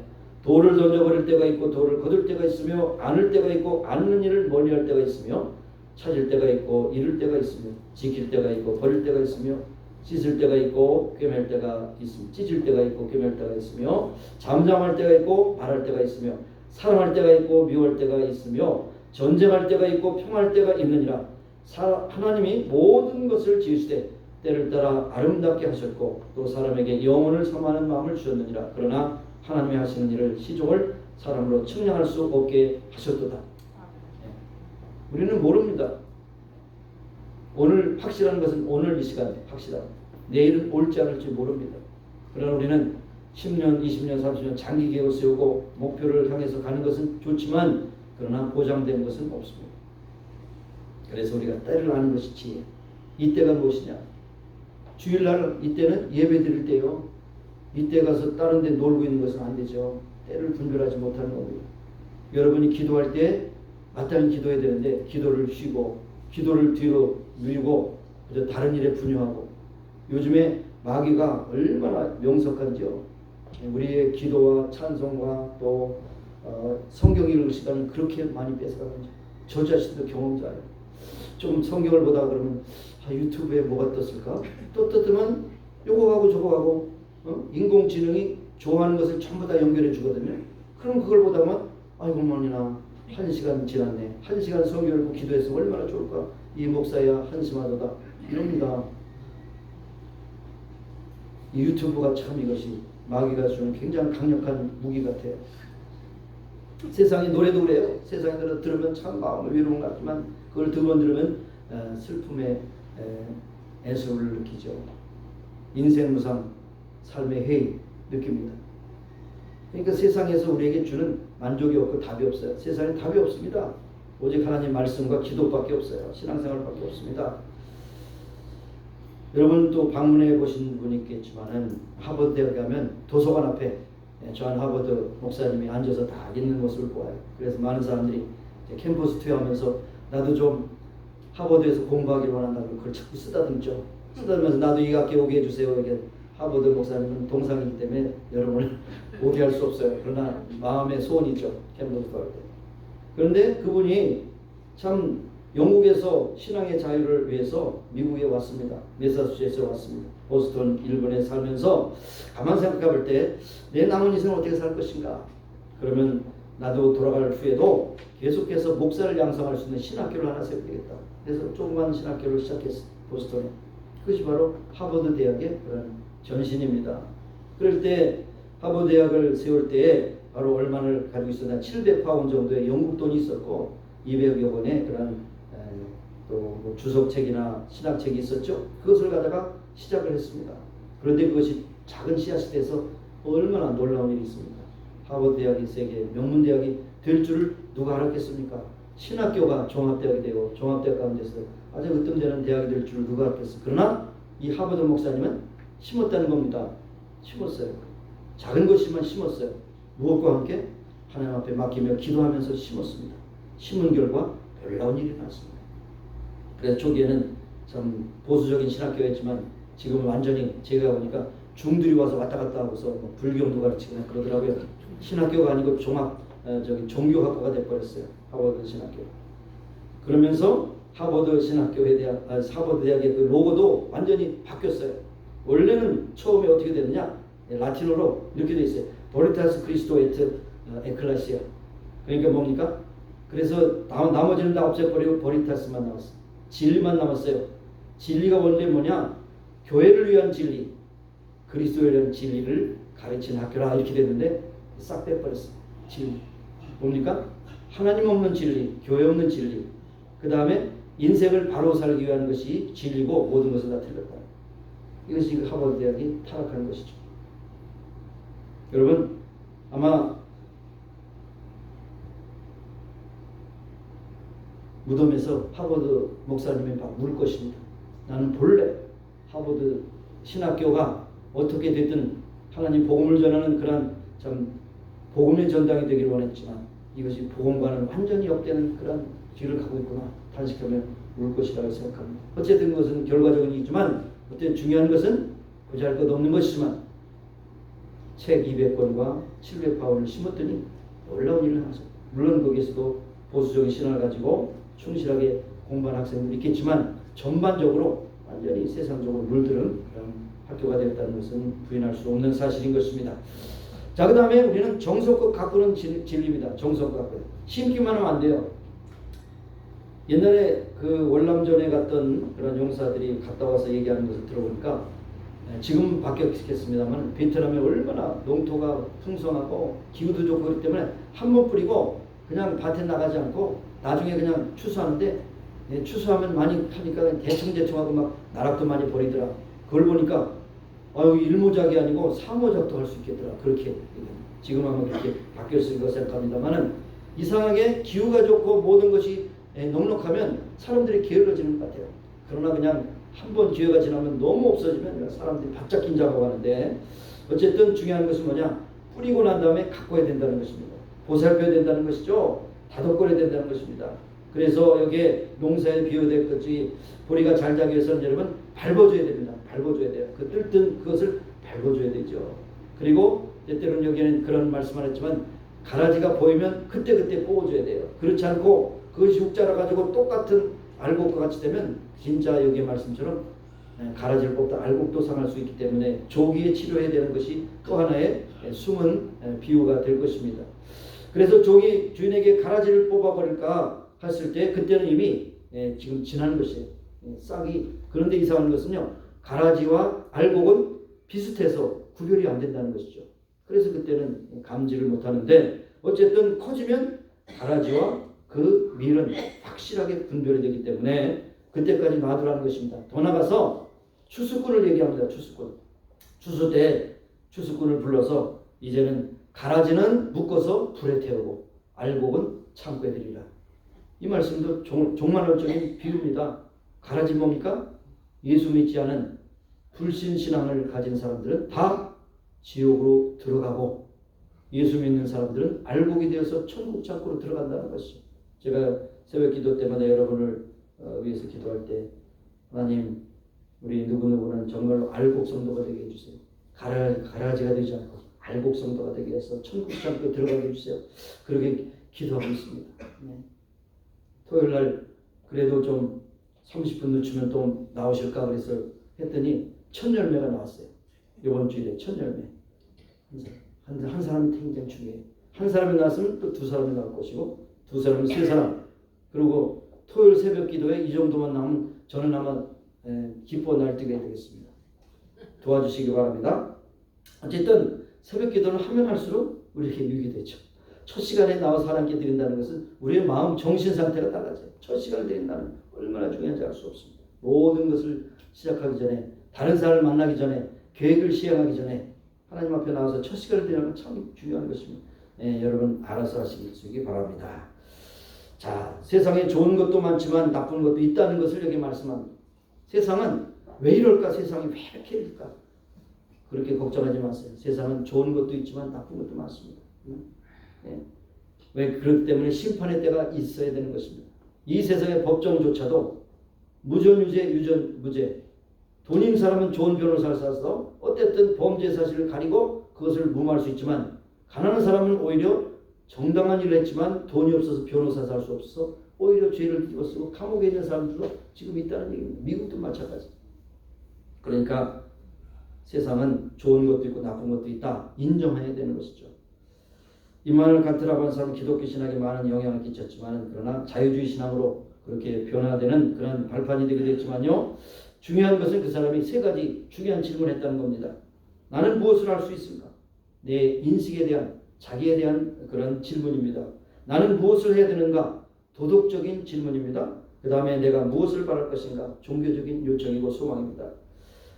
돌을 던져버릴 때가 있고 돌을 거둘 때가 있으며 안을 때가 있고 안는 일을 멀리할 때가 있으며 찾을 때가 있고 잃을 때가 있으며 지킬 때가 있고 버릴 때가 있으며 씻을 때가 있고 꿰맬 때가 있으며 찢을 때가 있고 꿰맬 때가 있으며 잠잠할 때가 있고 말할 때가 있으며 사랑할 때가 있고 미워할 때가 있으며 전쟁할 때가 있고 평할 때가 있느니라. 하나님이 모든 것을 지으시되 때를 따라 아름답게 하셨고 또 사람에게 영혼을 삼하는 마음을 주셨느니라. 그러나 하나님이 하시는 일을 시종을 사람으로 측량할 수 없게 하셨도다. 우리는 모릅니다. 오늘 확실한 것은 오늘 이 시간 확실하다. 내일은 올지 않을지 모릅니다. 그러나 우리는 10년, 20년, 30년 장기 계획을 세우고 목표를 향해서 가는 것은 좋지만 그러나 보장된 것은 없습니다. 그래서 우리가 때를 아는 것이 지혜. 이때가 무엇이냐? 주일날 이때는 예배 드릴 때요. 이때 가서 다른 데 놀고 있는 것은 안 되죠. 때를 분별하지 못하는 겁니다. 여러분이 기도할 때 마땅히 기도해야 되는데 기도를 쉬고 기도를 뒤로 밀고 그저 다른 일에 분유하고 요즘에 마귀가 얼마나 명석한지요. 우리의 기도와 찬송과 또 성경 읽을 시간을 그렇게 많이 뺏어가는지 저 자신도 경험자예요. 좀 성경을 보다 그러면 유튜브에 뭐가 떴을까? 또 떴으면 요거 하고 저거 하고 인공지능이 좋아하는 것을 전부 다 연결해 주거든요. 그럼 그걸 보다만 아이고 머니나 1시간 지났네. 1시간 성경 읽고 기도했으면 얼마나 좋을까? 이 목사야 한심하도다. 이럽니다. 이 유튜브가 참 이것이 마귀가 주는 굉장히 강력한 무기 같아요. 세상의 노래도 그래요. 세상의 노래 들으면 참 마음을 위로는 같지만 그걸 두 번 들으면 슬픔의 애소를 느끼죠. 인생 무상, 삶의 해이 느낍니다. 그러니까 세상에서 우리에게 주는 만족이 없고 답이 없어요. 세상에 답이 없습니다. 오직 하나님 말씀과 기도밖에 없어요. 신앙생활밖에 없습니다. 여러분 또 방문해 보신 분이 있겠지만은 하버드 대학에 가면 도서관 앞에 존 하버드 목사님이 앉아서 다 읽는 모습을 보아요. 그래서 많은 사람들이 캠퍼스 투어하면서 나도 좀 하버드에서 공부하기를 원한다고 그걸 자꾸 쓰다듬죠. 쓰다듬으면서 나도 이 학교에 오게 해주세요. 이게 하버드 목사님은 동상이기 때문에 여러분을 오게 할 수 없어요. 그러나 마음의 소원이죠. 캠퍼스 투어할 때. 그런데 그분이 참 영국에서 신앙의 자유를 위해서 미국에 왔습니다. 매사추세츠에 왔습니다. 보스턴 일본에 살면서 가만 생각해 볼 때 내 남은 인생을 어떻게 살 것인가. 그러면 나도 돌아갈 후에도 계속해서 목사를 양성할 수 있는 신학교를 하나 세워야 되겠다. 그래서 조그만 신학교를 시작했어요. 보스턴에. 그것이 바로 하버드 대학의 그런 전신입니다. 그럴 때 하버드 대학을 세울 때 바로 얼마를 가지고 있었나 700파운 정도의 영국 돈이 있었고 200여 권의 그런 또 주석책이나 신학책이 있었죠. 그것을 가다가 시작을 했습니다. 그런데 그것이 작은 씨앗이 돼서 얼마나 놀라운 일이 있습니다. 하버드 대학이 세계 명문 대학이 될 줄을 누가 알았겠습니까? 신학교가 종합대학이 되고 종합대학 가운데서 아주 으뜸되는 대학이 될 줄을 누가 알았겠습니까? 그러나 이 하버드 목사님은 심었다는 겁니다. 심었어요. 작은 것이지만 심었어요. 무엇과 함께? 하나님 앞에 맡기며 기도하면서 심었습니다. 심은 결과 놀라운 일이 났습니다. 그래서 초기에는 참 보수적인 신학교였지만 지금은 완전히 제가 보니까 중들이 와서 왔다 갔다 하고서 뭐 불경도 가르치고 그러더라고요. 신학교가 아니고 종교학과가 돼버렸어요. 하버드 신학교. 그러면서 하버드 신학교에 대한 하버드 대학의 그 로고도 완전히 바뀌었어요. 원래는 처음에 어떻게 됐느냐? 라틴어로 이렇게 돼 있어요. 보리타스 크리스토 에트 에클라시아. 그러니까 뭡니까? 그래서 나머지는 다 없애버리고 보리타스만 남았어요. 진리만 남았어요. 진리가 원래 뭐냐? 교회를 위한 진리, 그리스도에 대한 진리를 가르치는 학교라 이렇게 됐는데 싹 빼버렸어요. 진리. 뭡니까? 하나님 없는 진리, 교회 없는 진리. 그 다음에 인생을 바로 살기 위한 것이 진리고 모든 것을 다 틀렸다. 이것이 하버드 대학이 타락한 것이죠. 여러분 아마 무덤에서 하버드 목사님이 막 울 것입니다. 나는 본래 하버드 신학교가 어떻게 됐든 하나님 복음을 전하는 그런 참 복음의 전당이 되기를 원했지만 이것이 복음과는 완전히 역되는 그런 뒤를 가고 있구나. 단식하면 울 것이라고 생각합니다. 어쨌든 그것은 결과적인 일이지만 어쨌든 중요한 것은 보잘것없는 것이지만 책 200권과 700파원을 심었더니 놀라운 일을 하죠. 물론 거기에서도 보수적인 신앙을 가지고 충실하게 공부한 학생들이 있겠지만 전반적으로 완전히 세상적으로 물들은 그런 학교가 되었다는 것은 부인할 수 없는 사실인 것입니다. 자, 그 다음에 우리는 정성껏 가꾸는 진리입니다. 정성껏 가꾸는. 심기만 하면 안 돼요. 옛날에 그 월남전에 갔던 그런 용사들이 갔다 와서 얘기하는 것을 들어보니까 지금 바뀌었겠습니다만 베트남에 얼마나 농토가 풍성하고 기후도 좋고 그렇기 때문에 한 번 뿌리고 그냥 밭에 나가지 않고 나중에 그냥 추수하는데 추수하면 많이 하니까 대충하고 막 나락도 많이 버리더라. 그걸 보니까 일모작이 아니고 사모작도 할 수 있겠더라. 그렇게 지금 아마 그렇게 바뀌었을 거 생각합니다만은 이상하게 기후가 좋고 모든 것이 넉넉하면 사람들이 게을러지는 것 같아요. 그러나 그냥 한번 기회가 지나면 너무 없어지면 사람들이 바짝 긴장하고 가는데 어쨌든 중요한 것은 뭐냐? 뿌리고 난 다음에 가꿔야 된다는 것입니다. 보살펴야 된다는 것이죠. 다독거려야 된다는 것입니다. 그래서 여기에 농사에 비유될 것이 보리가 잘 자기 위해서는 여러분 밟아줘야 됩니다. 밟아줘야 돼요. 그 뜰든 그것을 밟아줘야 되죠. 그리고 때때로는 여기에는 그런 말씀을 했지만 가라지가 보이면 그때그때 뽑아줘야 돼요. 그렇지 않고 그것이 훅 자라가지고 똑같은 알곡과 같이 되면 진짜 여기의 말씀처럼 가라지를 뽑다 알곡도 상할 수 있기 때문에 조기에 치료해야 되는 것이 또 하나의 숨은 비유가 될 것입니다. 그래서 종이 주인에게 가라지를 뽑아버릴까 했을 때 그때는 이미 지금 지난 것이에요. 싹이. 그런데 이상한 것은요. 가라지와 알곡은 비슷해서 구별이 안 된다는 것이죠. 그래서 그때는 감지를 못하는데 어쨌든 커지면 가라지와 그 밀은 확실하게 분별이 되기 때문에 그때까지 놔두라는 것입니다. 더 나가서 추수꾼을 얘기합니다. 추수꾼. 추수 때 추수꾼을 불러서 이제는 가라지는 묶어서 불에 태우고 알곡은 창고에 들이라. 이 말씀도 종말론적인 비유입니다. 가라지 뭡니까? 예수 믿지 않은 불신신앙을 가진 사람들은 다 지옥으로 들어가고 예수 믿는 사람들은 알곡이 되어서 천국 창고로 들어간다는 것이죠. 제가 새벽 기도 때마다 여러분을 위해서 기도할 때 하나님 우리 누구누구는 정말로 알곡 성도가 되게 해주세요. 가라지가 되지 않고 알곡 성도가 되게 해서 천국 창고에 들어가게 해주세요. 그렇게 기도하고 있습니다. 네. 토요일 날 그래도 좀 30분 늦추면 또 나오실까 그래서 했더니 1000열매가 나왔어요. 이번 주일에 1000열매. 한 사람이 굉장히 중요해요. 한 사람이 나왔으면 또 두 사람이 나올 것이고 두 사람은 세 사람. 그리고 토요일 새벽 기도에 이 정도만 나오면 저는 아마 기뻐 날뛰게 되겠습니다. 도와주시기 바랍니다. 어쨌든 새벽 기도를 하면 할수록 우리에게 유익이 되죠. 첫 시간에 나와서 하나님께 드린다는 것은 우리의 마음 정신 상태가 달라져요. 첫 시간을 드린다는 얼마나 중요한지 알 수 없습니다. 모든 것을 시작하기 전에 다른 사람을 만나기 전에 계획을 시행하기 전에 하나님 앞에 나와서 첫 시간을 드리는 건 참 중요한 것입니다. 여러분 알아서 하시기 바랍니다. 자, 세상에 좋은 것도 많지만 나쁜 것도 있다는 것을 여기 말씀합니다. 세상은 왜 이럴까? 세상이 왜 이렇게 될까? 그렇게 걱정하지 마세요. 세상은 좋은 것도 있지만 나쁜 것도 많습니다. 왜 그렇기 때문에 심판의 때가 있어야 되는 것입니다. 이 세상의 법정조차도 무전유죄, 유전무죄. 돈 있는 사람은 좋은 변호사를 사서 어쨌든 범죄 사실을 가리고 그것을 무마할 수 있지만 가난한 사람은 오히려 정당한 일을 했지만 돈이 없어서 변호사 살 수 없어서 오히려 죄를 뒤집어 쓰고 감옥에 있는 사람들도 지금 있다는 얘기입니다. 미국도 마찬가지. 그러니까 세상은 좋은 것도 있고 나쁜 것도 있다. 인정해야 되는 것이죠. 임마누엘 칸트라고 하는 사람은 기독교 신학에 많은 영향을 끼쳤지만 그러나 자유주의 신앙으로 그렇게 변화되는 그런 발판이 되게 됐지만요. 중요한 것은 그 사람이 세 가지 중요한 질문을 했다는 겁니다. 나는 무엇을 할 수 있습니까? 내 인식에 대한 자기에 대한 그런 질문입니다. 나는 무엇을 해야 되는가? 도덕적인 질문입니다. 그 다음에 내가 무엇을 바랄 것인가? 종교적인 요청이고 소망입니다.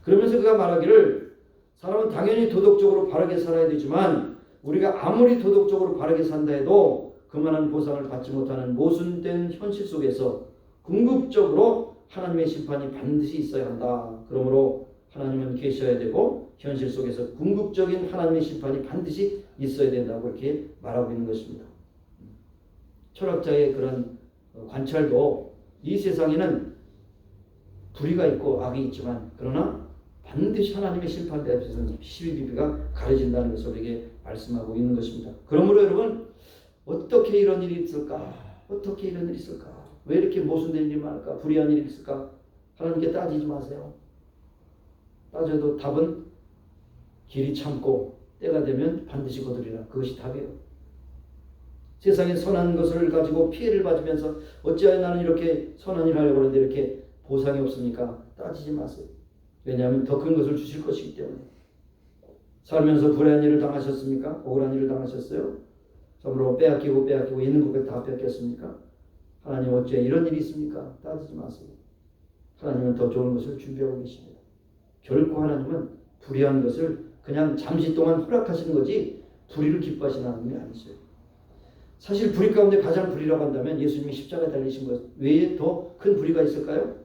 그러면서 그가 말하기를 사람은 당연히 도덕적으로 바르게 살아야 되지만 우리가 아무리 도덕적으로 바르게 산다 해도 그만한 보상을 받지 못하는 모순된 현실 속에서 궁극적으로 하나님의 심판이 반드시 있어야 한다. 그러므로 하나님은 계셔야 되고 현실 속에서 궁극적인 하나님의 심판이 반드시 있어야 된다고 이렇게 말하고 있는 것입니다. 철학자의 그런 관찰도 이 세상에는 불의가 있고 악이 있지만 그러나 반드시 하나님의 심판대 앞에서는 시비비비가 가려진다는 것을 우리에게 말씀하고 있는 것입니다. 그러므로 여러분 어떻게 이런 일이 있을까? 어떻게 이런 일이 있을까? 왜 이렇게 모순된 일이 많을까? 불의한 일이 있을까? 하나님께 따지지 마세요. 따져도 답은 길이 참고 때가 되면 반드시 거두리라. 그것이 답이에요. 세상에 선한 것을 가지고 피해를 받으면서 어찌하여 나는 이렇게 선한 일을 하려고 하는데 이렇게 보상이 없습니까? 따지지 마세요. 왜냐하면 더 큰 것을 주실 것이기 때문에. 살면서 불의한 일을 당하셨습니까? 억울한 일을 당하셨어요? 참으로 빼앗기고 있는 것까지 다 뺏겼습니까? 하나님 어째 이런 일이 있습니까? 따지지 마세요. 하나님은 더 좋은 것을 준비하고 계십니다. 결코 하나님은 불의한 것을 그냥 잠시 동안 허락하시는 거지 불의를 기뻐하시는 하나님이 아니세요. 사실 불의 가운데 가장 불의라고 한다면 예수님이 십자가에 달리신 것 외에 더 큰 불의가 있을까요?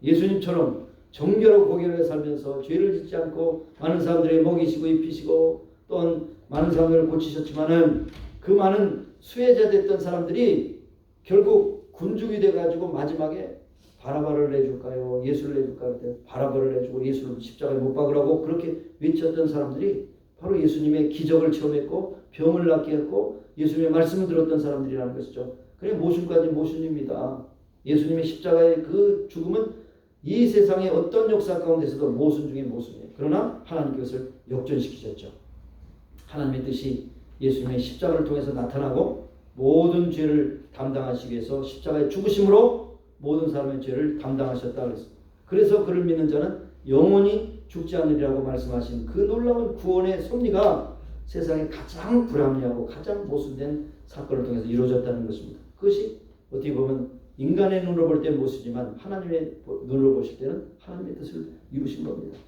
예수님처럼 정결하고 고결하게 살면서 죄를 짓지 않고 많은 사람들에게 먹이시고 입히시고 또한 많은 사람들을 고치셨지만은 그 많은 수혜자 됐던 사람들이 결국 군중이 돼가지고 마지막에 바라바를 내줄까요? 예수를 내줄까요? 바라바를 내주고 예수를 십자가에 못 박으라고 그렇게 외쳤던 사람들이 바로 예수님의 기적을 체험했고 병을 낫게 했고 예수님의 말씀을 들었던 사람들이라는 것이죠. 그래 모순까지 모순입니다. 예수님의 십자가의 그 죽음은 이 세상의 어떤 역사 가운데서도 모순 중에 모순이에요. 그러나 하나님 그것을 역전시키셨죠. 하나님의 뜻이 예수님의 십자가를 통해서 나타나고 모든 죄를 담당하시기 위해서 십자가의 죽으심으로 모든 사람의 죄를 담당하셨다 그랬습니다. 그래서 그를 믿는 자는 영원히 죽지 않으리라고 말씀하신 그 놀라운 구원의 섭리가 세상에 가장 불합리하고 가장 모순된 사건을 통해서 이루어졌다는 것입니다. 그것이 어떻게 보면 인간의 눈으로 볼 때는 모순이지만 하나님의 눈으로 보실 때는 하나님의 뜻을 이루신 겁니다.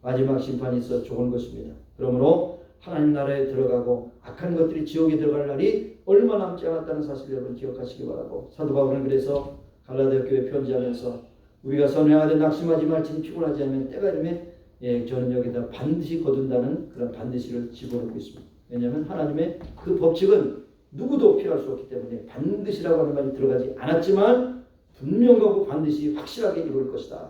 마지막 심판이 있어 좋은 것입니다. 그러므로 하나님 나라에 들어가고 악한 것들이 지옥에 들어갈 날이 얼마 남지 않았다는 사실을 여러분 기억하시기 바라고, 사도 바울은 그래서 갈라디아 교회에 편지하면서 우리가 선행하되 낙심하지 말지니 피곤하지 않으면 때가 이르면 저는 여기다 반드시 거둔다는 그런 반드시를 집어넣고 있습니다. 왜냐하면 하나님의 그 법칙은 누구도 피할 수 없기 때문에 반드시라고 하는 말이 들어가지 않았지만 분명하고 반드시 확실하게 이룰 것이다.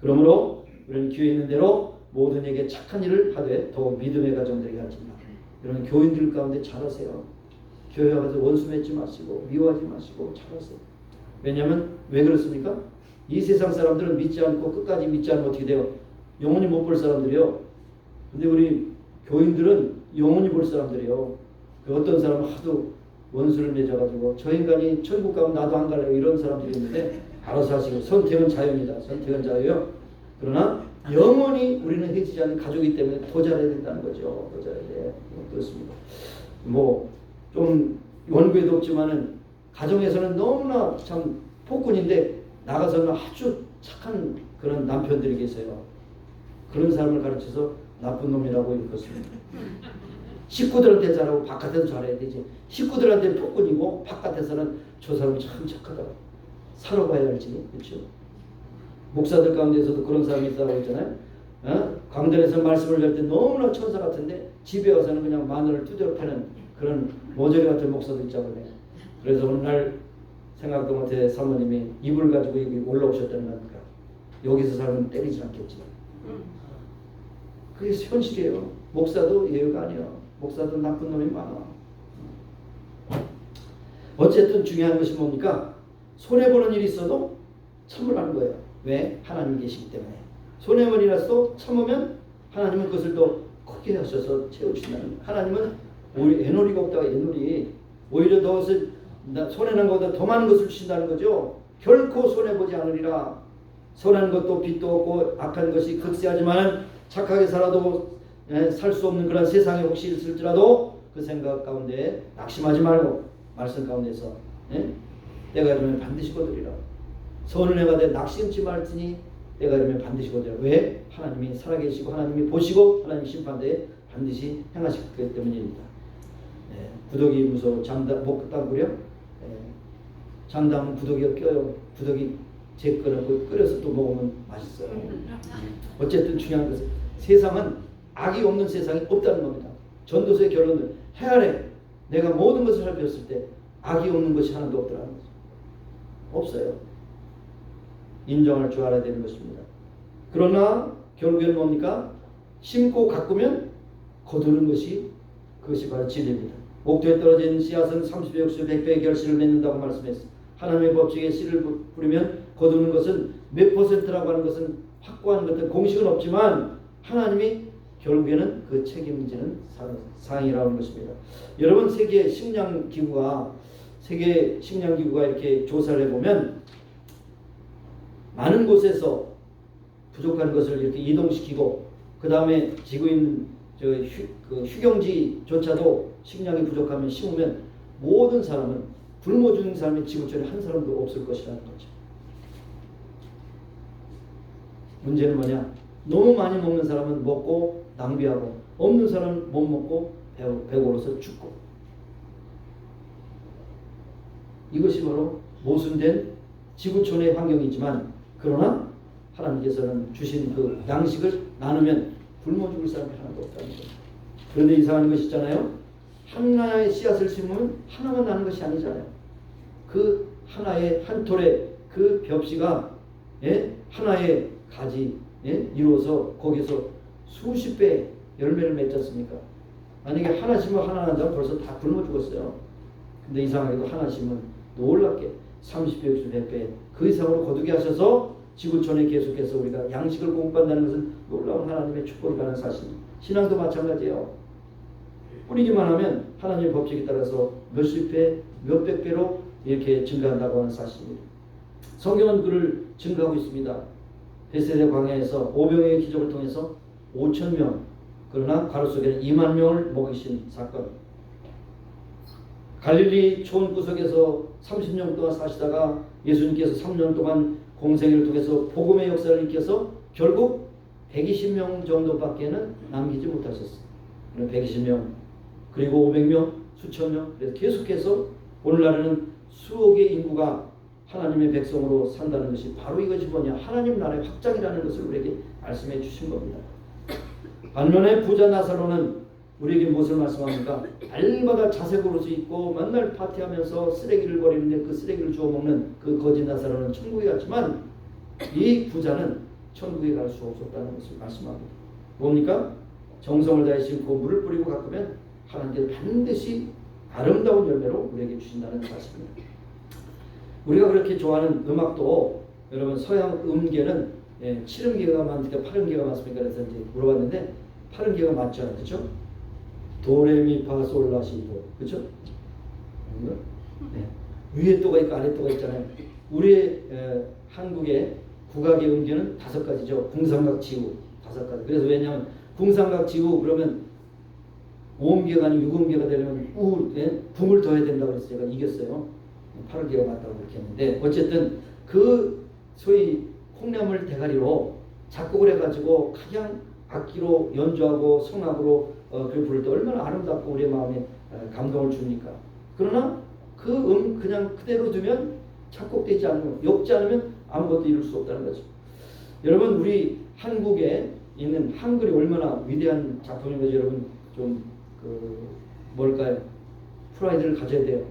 그러므로 우리는 기회 있는 대로 모든 에게 착한 일을 하되 더욱 믿음의 가정들에게 하지만 이런 교인들 가운데 잘하세요. 교회 가서 원수 맺지 마시고 미워하지 마시고 잘하세요. 왜냐하면 왜 그렇습니까? 이 세상 사람들은 믿지 않고 끝까지 믿지 않으면 어떻게 돼요? 영원히 못 볼 사람들이요. 근데 우리 교인들은 영원히 볼 사람들이요. 그 어떤 사람은 하도 원수를 맺어가지고 저 인간이 천국 가면 나도 안 갈래요 이런 사람들이 있는데 알아서 하시고 선택은 자유입니다. 선택은 자유요. 그러나 영원히 우리는 해지지 않는 가족이기 때문에 더 잘해야 된다는 거죠. 더 잘해야 돼. 그렇습니다. 뭐 좀 원고에도 없지만은 가정에서는 너무나 참 폭군인데 나가서는 아주 착한 그런 남편들이 계세요. 그런 사람을 가르쳐서 나쁜 놈이라고 일컫습니다. 식구들한테 잘하고 바깥에도 잘해야 되지. 식구들한테 폭군이고 바깥에서는 저 사람이 참 착하다. 살아봐야 알지. 그렇죠? 목사들 가운데서도 그런 사람이 있다고 했잖아요. 강단에서 말씀을 할 때 너무나 천사 같은데 집에 와서는 그냥 마늘을 두드려 패는 그런 모조리 같은 목사도 있자고 그래요. 그래서 어느 날 생각도 못해 사모님이 이불 가지고 여기 올라오셨다는 겁니까? 여기서 살면 때리지 않겠지. 그게 현실이에요. 목사도 예외가 아니야. 목사도 나쁜 놈이 많아. 어쨌든 중요한 것이 뭡니까? 손해보는 일이 있어도 참으라는 거예요. 왜? 하나님 계시기 때문에. 손해보는 일이 있어도 참으면 하나님은 그것을 더 크게 하셔서 채워주신다는 거예요. 하나님은 오히려 애놀이가 없다가 애놀이 오히려 더 손해난 것보다 더 많은 것을 주신다는 거죠. 결코 손해보지 않으리라. 선한 것도 빛도 없고 악한 것이 극세하지만 착하게 살아도 살 수 없는 그런 세상에 혹시 있을지라도 그 생각 가운데 낙심하지 말고 말씀 가운데서 때가 이르면 반드시 거두리라. 선을 행하되 낙심치 말지니 때가 이르면 반드시 거두리라. 왜? 하나님이 살아계시고 하나님이 보시고 하나님 심판대에 반드시 행하시기 때문입니다. 부덕이 무서워 장담 못 따구려. 장담은 부덕이가 껴요. 부덕이 제 끓여고 끓여서 또 먹으면 맛있어요. 어쨌든 중요한 것은 세상은 악이 없는 세상이 없다는 겁니다. 전도서의 결론은 해 아래 내가 모든 것을 살폈을 때 악이 없는 것이 하나도 없더라는 거죠. 없어요. 인정할 줄 알아야 되는 것입니다. 그러나 결국에는 뭡니까? 심고 가꾸면 거두는 것이 그것이 바로 진리입니다. 옥토에 떨어진 씨앗은 30배, 60배, 100배의 결실을 맺는다고 말씀했습니다. 하나님의 법칙에 씨를 뿌리면 거두는 것은 몇 퍼센트라고 하는 것은 확고한 것은 공식은 없지만 하나님이 결국에는 그 책임지는 상이라는 것입니다. 여러분 세계 식량기구가 이렇게 조사를 해보면 많은 곳에서 부족한 것을 이렇게 이동시키고 그 다음에 지구 있는 휴경지조차도 식량이 부족하면 심으면 모든 사람은 굶어 죽는 사람이 지구촌에 한 사람도 없을 것이라는 거죠. 문제는 뭐냐? 너무 많이 먹는 사람은 먹고 낭비하고 없는 사람은 못 먹고 배고로서 죽고 이것이 바로 모순된 지구촌의 환경이지만 그러나 하나님께서는 주신 그 양식을 나누면 굶어 죽을 사람이 하나도 없다는 거예요. 그런데 이상한 것이 있잖아요. 하나의 씨앗을 심으면 하나만 나는 것이 아니잖아요. 그 하나의 한 톨의 그 벽시가 하나의 가지 이루어서 거기서 수십 배 열매를 맺지 않습니까? 만약에 하나 심으면 하나 난다면 벌써 다 굶어 죽었어요. 근데 이상하게도 하나 심으면 놀랍게 30배, 60배, 100배 그 이상으로 거두게 하셔서 지구촌에 계속해서 우리가 양식을 공급한다는 것은 놀라운 하나님의 축복이라는 사실입니다. 신앙도 마찬가지예요. 뿌리기만 하면 하나님의 법칙에 따라서 몇십 배, 몇백 배로 이렇게 증가한다고 하는 사실입니다. 성경은 그를 증가하고 있습니다. 베세다 광야에서 오병이의 기적을 통해서 5,000명 그러나 가로 속에는 2만 명을 먹이신 사건. 갈릴리 초원 구석에서 30년 동안 사시다가 예수님께서 3년 동안 공생애를 통해서 복음의 역사를 일으켜서 결국 120명 정도밖에는 남기지 못하셨어요. 120명 그리고 500명 수천 명 그래서 계속해서 오늘날에는 수억의 인구가 하나님의 백성으로 산다는 것이 바로 이것이 뭐냐 하나님 나라의 확장이라는 것을 우리에게 말씀해 주신 겁니다. 반면에 부자 나사로는 우리에게 무엇을 말씀합니까? 날마다 자색으로서 있고 맨날 파티하면서 쓰레기를 버리는데 그 쓰레기를 주워 먹는 그 거지 나사로는 천국에 갔지만 이 부자는 천국에 갈 수 없었다는 것을 말씀합니다. 뭡니까? 정성을 다해 심고 물을 뿌리고 가꾸면 하나님께서 반드시 아름다운 열매로 우리에게 주신다는 사실입니다. 우리가 그렇게 좋아하는 음악도 여러분 서양 음계는 7음계가 많으니까 8음계가 많습니까? 그래서 이제 물어봤는데 8음계가 맞죠, 그렇죠? 도레미파솔라시도 그렇죠? 네. 위에 또가 있고 아래 또가 있잖아요. 우리의 한국의 국악의 음계는 5가지죠. 궁상각 지우 5가지. 그래서 왜냐하면 궁상각 지우 그러면 5음계가 아니고 6음계가 되려면 붕을 더해야 된다고 해서 제가 이겼어요. 8음계가 맞다고 그렇게 했는데 어쨌든 그 소위 콩나물 대가리로 작곡을 해가지고 가장 악기로 연주하고 성악으로 그 부를 때 얼마나 아름답고 우리의 마음에 감동을 줍니까? 그러나 그 그냥 그대로 두면 작곡되지 않으면 엮지 않으면 아무것도 이룰 수 없다는 거죠. 여러분 우리 한국에 있는 한글이 얼마나 위대한 작품인 거죠. 여러분 좀 뭘까요? 프라이드를 가져야 돼요.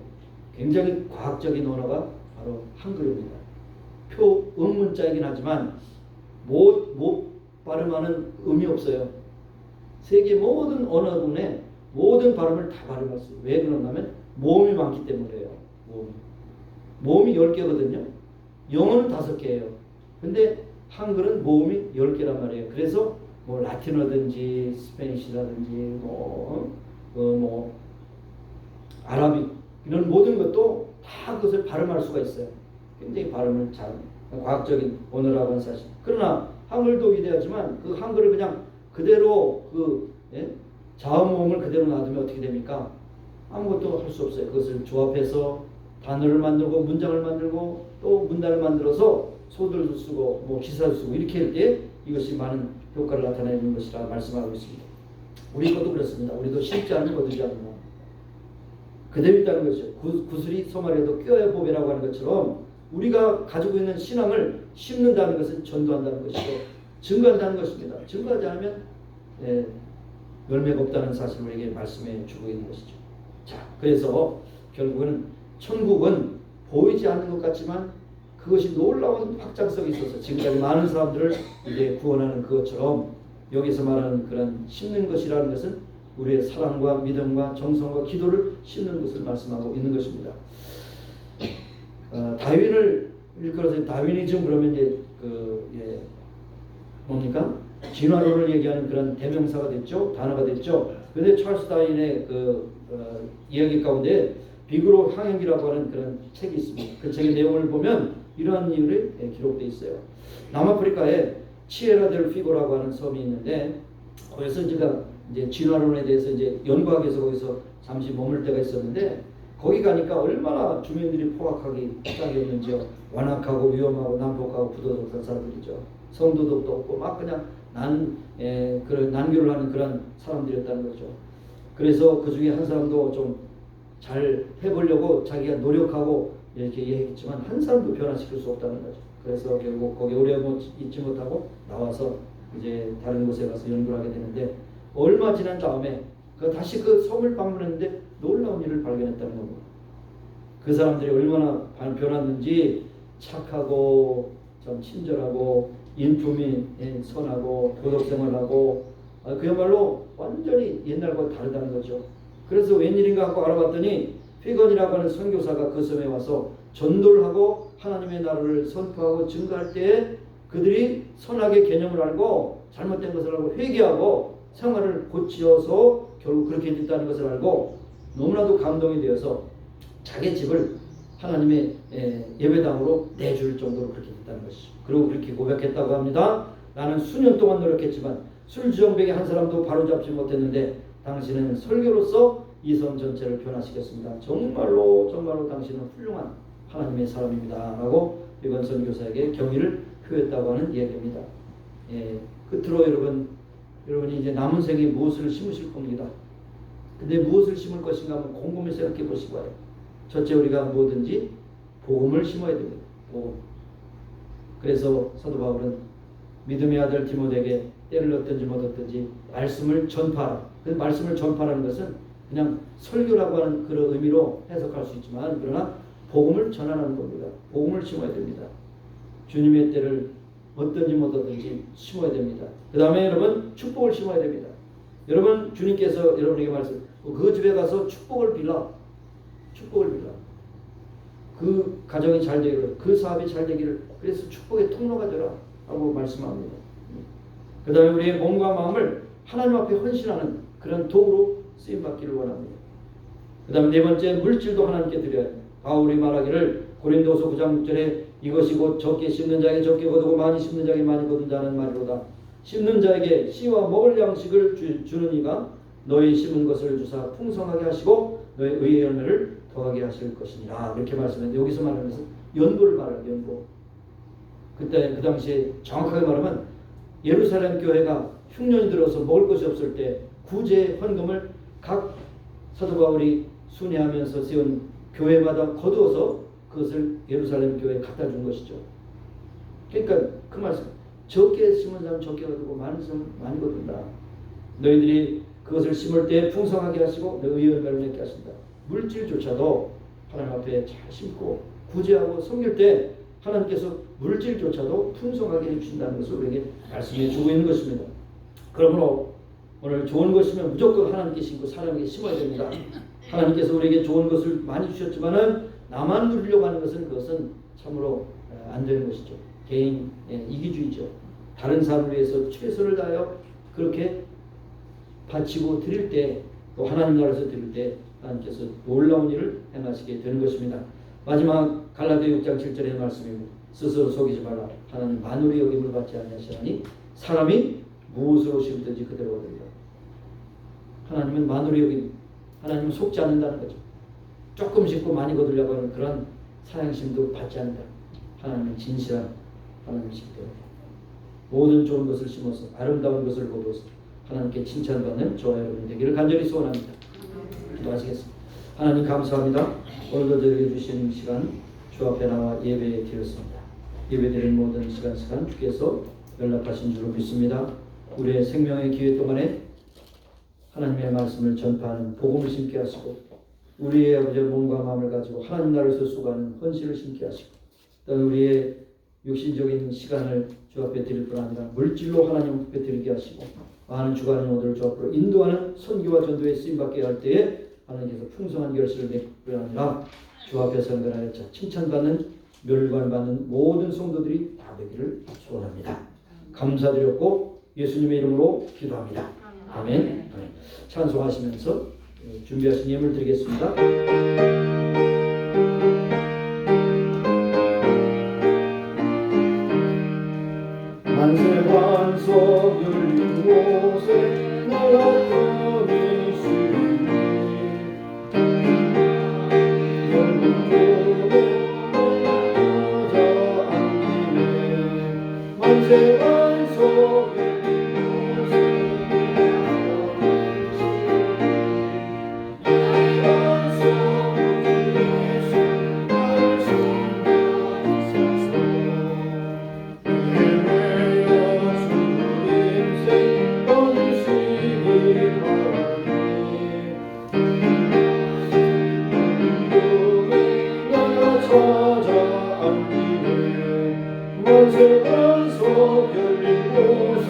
굉장히 과학적인 언어가 바로 한글입니다. 음문자이긴 하지만 못 발음하는 음이 없어요. 세계 모든 언어군의 모든 발음을 다 발음할 수 있어요. 왜 그러냐면 모음이 많기 때문이에요. 모음이 10개거든요. 영어는 5개예요. 근데 한글은 모음이 10개란 말이에요. 그래서 뭐 라틴어든지 스페니시라든지 아라빅 이런 모든 것도 다 그것을 발음할 수가 있어요. 굉장히 발음을 잘 과학적인 언어라고 하는 사실. 그러나 한글도 위대하지만 그 한글을 그냥 그대로 자음모음을 그대로 놔두면 어떻게 됩니까? 아무것도 할 수 없어요. 그것을 조합해서 단어를 만들고 문장을 만들고 또 문단을 만들어서 소들도 쓰고 뭐 기사도 쓰고 이렇게 할 때 이것이 많은 효과를 나타내는 것이라 말씀하고 있습니다. 우리 것도 그렇습니다. 우리도 심지 않으면 거두지 않고 그대로 있다는 것이죠. 구슬이 소말에도 껴야 보배라고 하는 것처럼 우리가 가지고 있는 신앙을 심는다는 것은 전도한다는 것이고 증거한다는 것입니다. 증거하지 않으면 열매가 없다는 사실을 우리에게 말씀해 주고 있는 것이죠. 자, 그래서 결국은 천국은 보이지 않는 것 같지만 그것이 놀라운 확장성이 있어서 지금까지 많은 사람들을 이제 구원하는 그것처럼 여기서 말하는 그런 심는 것이라는 것은 우리의 사랑과 믿음과 정성과 기도를 심는 것을 말씀하고 있는 것입니다. 다윈을 일컬어서 다윈이즘 그러면 이제 뭡니까? 진화론을 얘기하는 그런 대명사가 됐죠, 단어가 됐죠. 그런데 찰스 다윈의 이야기 가운데 비그로 항행기라고 하는 그런 책이 있습니다. 그 책의 내용을 보면 이러한 이유를 기록되어 있어요. 남아프리카에 치에라델 피고라고 하는 섬이 있는데 거기서 제가 이제 진화론에 대해서 이제 연구하기 위해서 거기서 잠시 머물 때가 있었는데 거기 가니까 얼마나 주민들이 포악하기 시작했는지요. 완악하고 위험하고 난폭하고 부도덕한 사람들이죠. 성도덕도 없고 막 그냥 그런 난교를 하는 그런 사람들이었다는 거죠. 그래서 그 중에 한 사람도 좀 잘 해보려고 자기가 노력하고 이렇게 얘기했지만 한 사람도 변화시킬 수 없다는 거죠. 그래서 결국 거기 오래 있지 못하고 나와서 이제 다른 곳에 가서 연구를 하게 되는데 얼마 지난 다음에 다시 그 섬을 방문했는데 놀라운 일을 발견했다는 겁니다. 그 사람들이 얼마나 변했는지 착하고 좀 친절하고 인품이 선하고 도덕생활하고 그야말로 완전히 옛날과 다르다는 거죠. 그래서 웬일인가 하고 알아봤더니 피건이라고 하는 선교사가 그 섬에 와서 전도를 하고 하나님의 나라를 선포하고 증거할 때에 그들이 선악의 개념을 알고 잘못된 것을 알고 회개하고 생활을 고치어서 결국 그렇게 됐다는 것을 알고 너무나도 감동이 되어서 자기 집을 하나님의 예배당으로 내줄 정도로 그렇게 됐다는 것이죠. 그리고 그렇게 고백했다고 합니다. 나는 수년 동안 노력했지만 술주정뱅이 한 사람도 바로잡지 못했는데 당신은 설교로서 이 섬 전체를 변화시켰습니다. 정말로 당신은 훌륭한 하나님의 사람입니다. 라고 이번 선교사에게 경의를 표했다고 하는 이야기입니다. 끝으로 여러분이 이제 남은 생에 무엇을 심으실 겁니다. 근데 무엇을 심을 것인가 한번 곰곰이 생각해 보시고 와요. 첫째, 우리가 뭐든지 복음을 심어야 됩니다. 복음. 그래서 사도 바울은 믿음의 아들 디모데에게 때를 얻든지 못 얻든지 말씀을 전파하라. 그 말씀을 전파하는 것은 그냥 설교라고 하는 그런 의미로 해석할 수 있지만 그러나 복음을 전하는 겁니다. 복음을 심어야 됩니다. 주님의 때를 얻든지 못 얻든지 심어야 됩니다. 그 다음에 여러분 축복을 심어야 됩니다. 여러분 주님께서 여러분에게 말씀 그 집에 가서 축복을 빌라. 그 가정이 잘 되기를, 그 사업이 잘 되기를, 그래서 축복의 통로가 되라 하고 말씀합니다. 그 다음에 우리의 몸과 마음을 하나님 앞에 헌신하는 그런 도구로 쓰임받기를 원합니다. 그 다음에 네 번째, 물질도 하나님께 드려야 합니다. 바울이 말하기를 고린도서 9장 6절에 이것이 곧 적게 심는 자에게 적게 거두고 많이 심는 자에게 많이 거둔 자는 말이로다. 심는 자에게 씨와 먹을 양식을 주는 이가 너희 심은 것을 주사 풍성하게 하시고 너희 의의 열매를 더하게 하실 것이니라. 이렇게 말씀했는데 여기서 말하는 것은 연고를 말해요. 연고. 그때 그 당시에 정확하게 말하면 예루살렘 교회가 흉년이 들어서 먹을 것이 없을 때 구제 헌금을 각 사도 바울이 순회하면서 세운 교회마다 거두어서 그것을 예루살렘 교회에 갖다 준 것이죠. 그러니까 그 말씀, 적게 심은 사람 적게 거두고 많은 사람 많이 거둔다. 너희들이 그것을 심을 때 풍성하게 하시고 너희 열매를 맺게 하신다. 물질조차도 하나님 앞에 잘 심고 구제하고 섬길 때 하나님께서 물질조차도 풍성하게 해주신다는 것을 우리에게 말씀해 주고 있는 것입니다. 그러므로 오늘 좋은 것이면 무조건 하나님께 심고 사람에게 심어야 됩니다. 하나님께서 우리에게 좋은 것을 많이 주셨지만은 나만 누리려고 하는 것은 그것은 참으로 안 되는 것이죠. 개인 이기주의죠. 다른 사람을 위해서 최선을 다하여 그렇게 바치고 드릴 때 또 하나님 나라에서 드릴 때 하나님께서 놀라운 일을 행하시게 되는 것입니다. 마지막 갈라디아 6장 7절의 말씀입니다. 스스로 속이지 말라. 하나님 만물의 여김을 받지 아니하시나니 사람이 무엇으로 심든지 그대로 얻으리라. 하나님은 만물의 여김, 하나님은 속지 않는다는 거죠. 조금 심고 많이 거두려고 하는 그런 사양심도 받지 않는다. 하나님은 진실한 하나님이시기 때문에 모든 좋은 것을 심어서 아름다운 것을 거두어서 하나님께 칭찬받는 저와 여러분이 되기를 간절히 소원합니다. 기도하시겠습니다. 하나님 감사합니다. 오늘도 저에게 주신 시간 주 앞에 나와 예배 드렸습니다. 예배 드리는 모든 시간 주께서 연락하신 줄로 믿습니다. 우리의 생명의 기회 동안에 하나님의 말씀을 전파하는 복음을 심게 하시고 우리의 아버지의 몸과 마음을 가지고 하나님 나라에서 수고하는 헌신을 심게 하시고 또 우리의 육신적인 시간을 주 앞에 드릴 뿐 아니라 물질로 하나님 앞에 드리게 하시고 많은 주간의 모두를 주 앞으로 인도하는 선교와 전도에 쓰임받게 할 때에 하나님께서 풍성한 결실을 맺을 뿐 아니라 주 앞에 선거하여 칭찬받는 멸관받는 모든 성도들이 다 되기를 소원합니다. 감사드렸고 예수님의 이름으로 기도합니다. 아멘. 아멘. 찬송하시면서 준비하신 예물 드리겠습니다. 만세 반석 열린 곳에 나가 떠니시니 넓은 곳에 찾아 앉으네 만세 반석 열린 곳에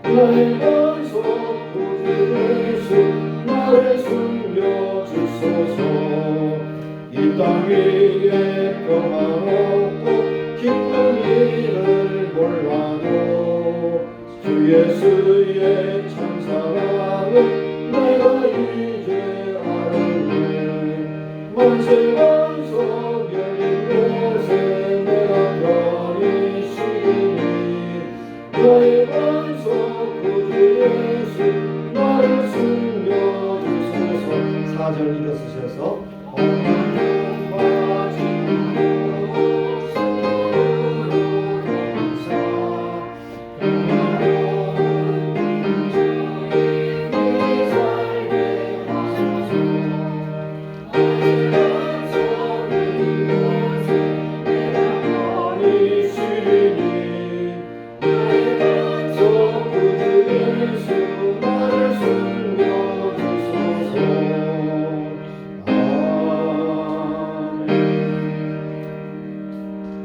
나의 반석 구주 예수 나를 숨겨주소서 이 땅 위에 평안없고 기쁜 일을 몰라도 주 예수의 참사랑을 내가 이제 알았네 만세 반석 열린 곳에 내가 편히 쉬니 나의 반석 구주 예수 나를 숨겨주소서 4절 일어서셔서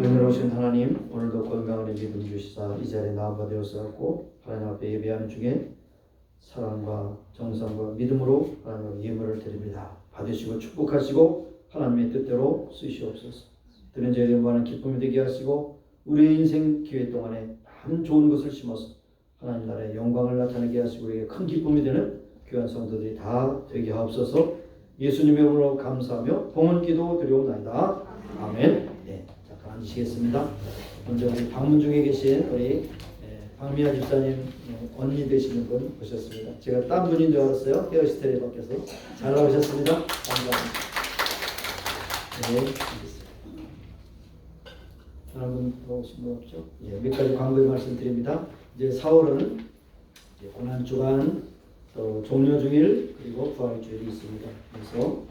은혜로우신 하나님 오늘도 건강을 기분 주시사 이 자리에 나아가 되었사옵고 하나님 앞에 예배하는 중에 사랑과 정성과 믿음으로 하나님 예물을 드립니다. 받으시고 축복하시고 하나님의 뜻대로 쓰시옵소서. 드는 저희들 많은 기쁨이 되게 하시고 우리의 인생 기회 동안에 많은 좋은 것을 심어서 하나님 나라의 영광을 나타내게 하시고 우리에게 큰 기쁨이 되는 귀한 성도들이 다 되게 하옵소서. 예수님의 이름으로 감사하며 봉헌 기도 드리옵나이다. 아멘. 네. 앉으시겠습니다. 먼저 우리 방문 중에 계신 우리 박미아 집사님 언니 되시는 분 오셨습니다. 제가 딴 분인 줄 알았어요. 헤어스타일에 바뀌어서 잘 나오셨습니다. 감사합니다. 네, 알겠습니다. 다른 분 더 오신 분 없죠? 예, 몇 가지 광고의 말씀드립니다. 이제 4월은 고난주간 또 종료주일 그리고 부활주일이 있습니다. 그래서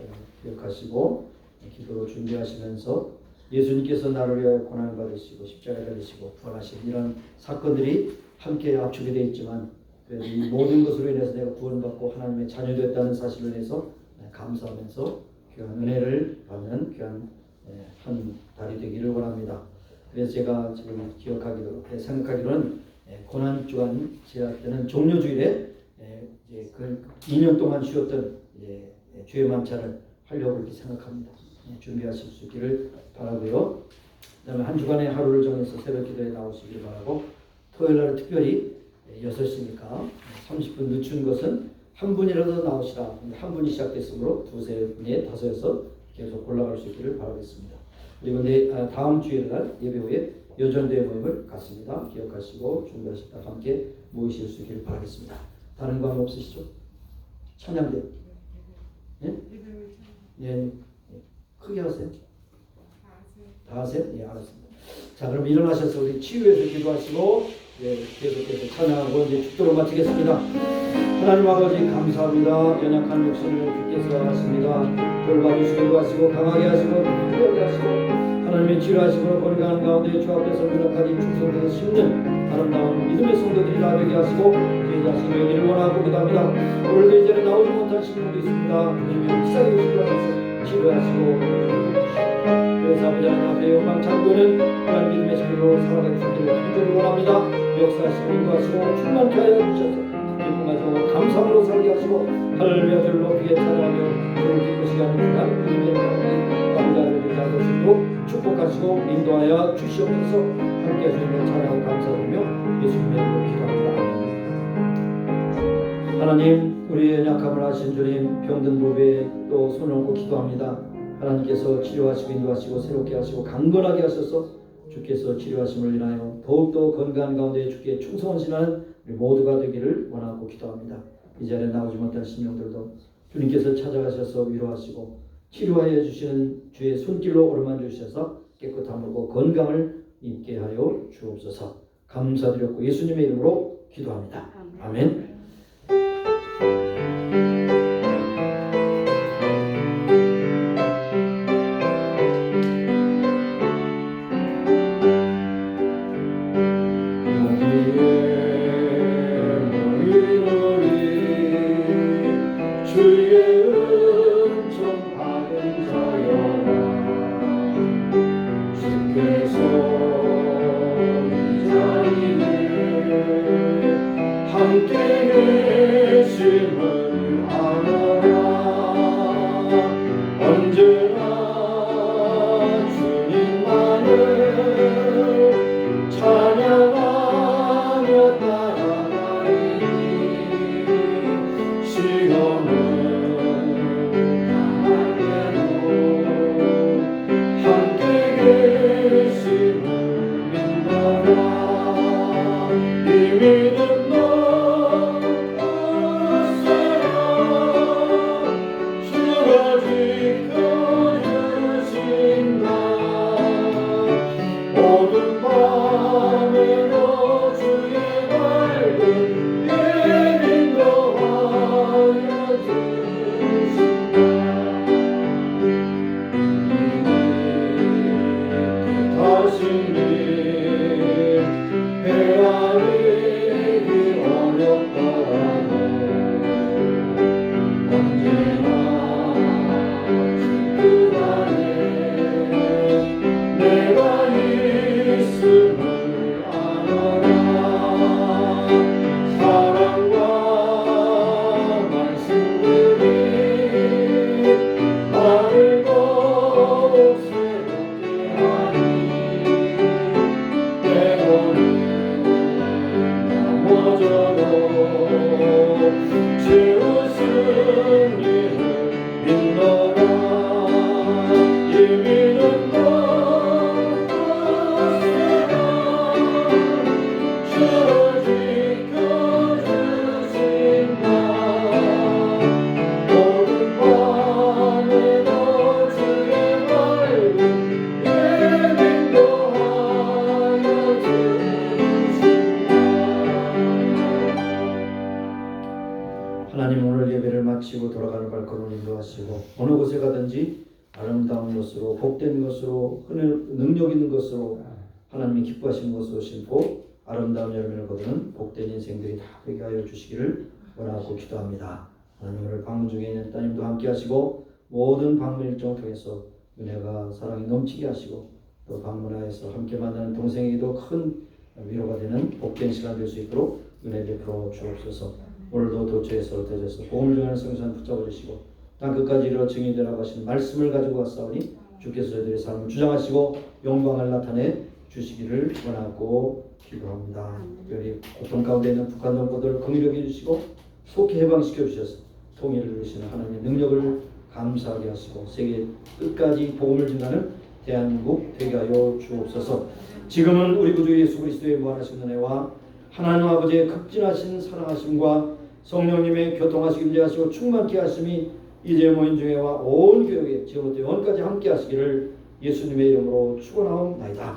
기억하시고 기도로 준비하시면서 예수님께서 나를 위하여 고난을 받으시고 십자가에 달리시고 부활하신 이런 사건들이 함께 압축이 되어 있지만 그래도 이 모든 것으로 인해서 내가 구원받고 하나님의 자녀되었다는 사실을 해서 감사하면서 귀한 은혜를 받는 귀한 한 달이 되기를 원합니다. 그래서 제가 지금 기억하기로 생각하기로는 고난주간 제가 때는 종료주일에 그 2년 동안 쉬었던 주의 만찬을 하려고 이렇게 생각합니다. 준비하실 수 있기를 바라고요. 그다음에 한 주간의 하루를 정해서 새벽 기도에 나오시기를 바라고 토요일 날 특별히 6시니까 30분 늦춘 것은 한 분이라도 나오시라. 한 분이 시작됐으므로 두세 분에 다섯에서 계속 올라갈 수 있기를 바라겠습니다. 그리고 다음 주일 날 예배 후에 여전대 모임을 갖습니다. 기억하시고 준비하시다 함께 모이실 수 있기를 바라겠습니다. 다른 거 없으시죠? 찬양대. 예? 예. 크게 하세요. 다 하세요? 예, 알았습니다. 자, 그럼 일어나셔서 우리 치유해서 기도하시고 계속해서 찬양하고 이제 축도를 마치겠습니다. 하나님 아버지 감사합니다. 연약한 육신을 주께서 하십니다. 돌봐주시기도 하시고 강하게 하시고 부드럽게 하시고 하나님의 치료하시고 건강한 가운데 주 앞에서 노력하니 충성되게 심는 아름다운 믿음의 성도들이 나되게 하시고 제자신 여기를 원하고 기도합니다. 오늘도 이 자리에 나오지 못한 신분도 있습니다. 주님의 묵상해 주시기 바랍니다. 치료하시고 그래서 아버지 하나님 앞에 영광 찬도는 그런 믿음의 식으로 살아가게 되기를 간절히 원합니다. 역사하시고 인도하시고 충만케 하여 주셔서 기쁨하시고 감사함으로 살게 하시고 할렐루야 주를 높이게 찬양하며 주를 기쁘시게 하는 그간 믿음의 감사를 드리자고 축복하시고 인도하여 주시옵소서. 함께 하시는 찬양을 감사드리며 예수님의 이름으로 기도합니다. 하나님, 우리의 약함을 아신 주님, 병든 몸에 또 손을 얹고 기도합니다. 하나님께서 치료하시고 인도하시고 새롭게 하시고 강건하게 하셔서 주께서 치료하심을 인하여 더욱더 건강한 가운데 주께 충성하시는 우리 모두가 되기를 원하고 기도합니다. 이 자리에 나오지 못한 심령들도 주님께서 찾아가셔서 위로하시고 치료하여 주시는 주의 손길로 오르만 주셔서 깨끗함으로 건강을 입게 하여 주옵소서. 감사드렸고 예수님의 이름으로 기도합니다. 아멘. 마치고 돌아가는 발걸음을 인도하시고 어느 곳에 가든지 아름다운 것으로 복된 것으로 능력 있는 것으로 하나님이 기뻐하시는 것으로 심고 아름다운 열매를 거두는 복된 인생들이 다 되게 하여 주시기를 원하고 기도합니다. 하나님 오늘 방문 중에 있는 따님도 함께 하시고 모든 방문 일정을 통해서 은혜가 사랑이 넘치게 하시고 또 방문하여서 함께 만나는 동생에게도 큰 위로가 되는 복된 시간 될 수 있도록 은혜 베풀어 주옵소서. 오늘도 도처에서 되셔서 복음을 전하는 성산 붙잡아 주시고 땅 끝까지 이르러 증인되라고 하신 말씀을 가지고 왔사오니 주께서 저희들의 삶을 주장하시고 영광을 나타내 주시기를 원하고 기도합니다. 특별히 고통 가운데 있는 북한 동포들 긍휼히 해주시고 속히 해방시켜 주셔서 통일을 이루시는 하나님의 능력을 감사하게 하시고 세계 끝까지 복음을 전하는 대한민국 되게 하여 주옵소서. 지금은 우리 구주 예수 그리스도의 무한하신 은혜와 하나님 아버지의 극진하신 사랑하심과 성령님의 교통하시고 임재하시고 충만케 하심이 이제 모인 중에와 온 교회에 지금부터 영원까지 함께 하시기를 예수님의 이름으로 축원하옵나이다.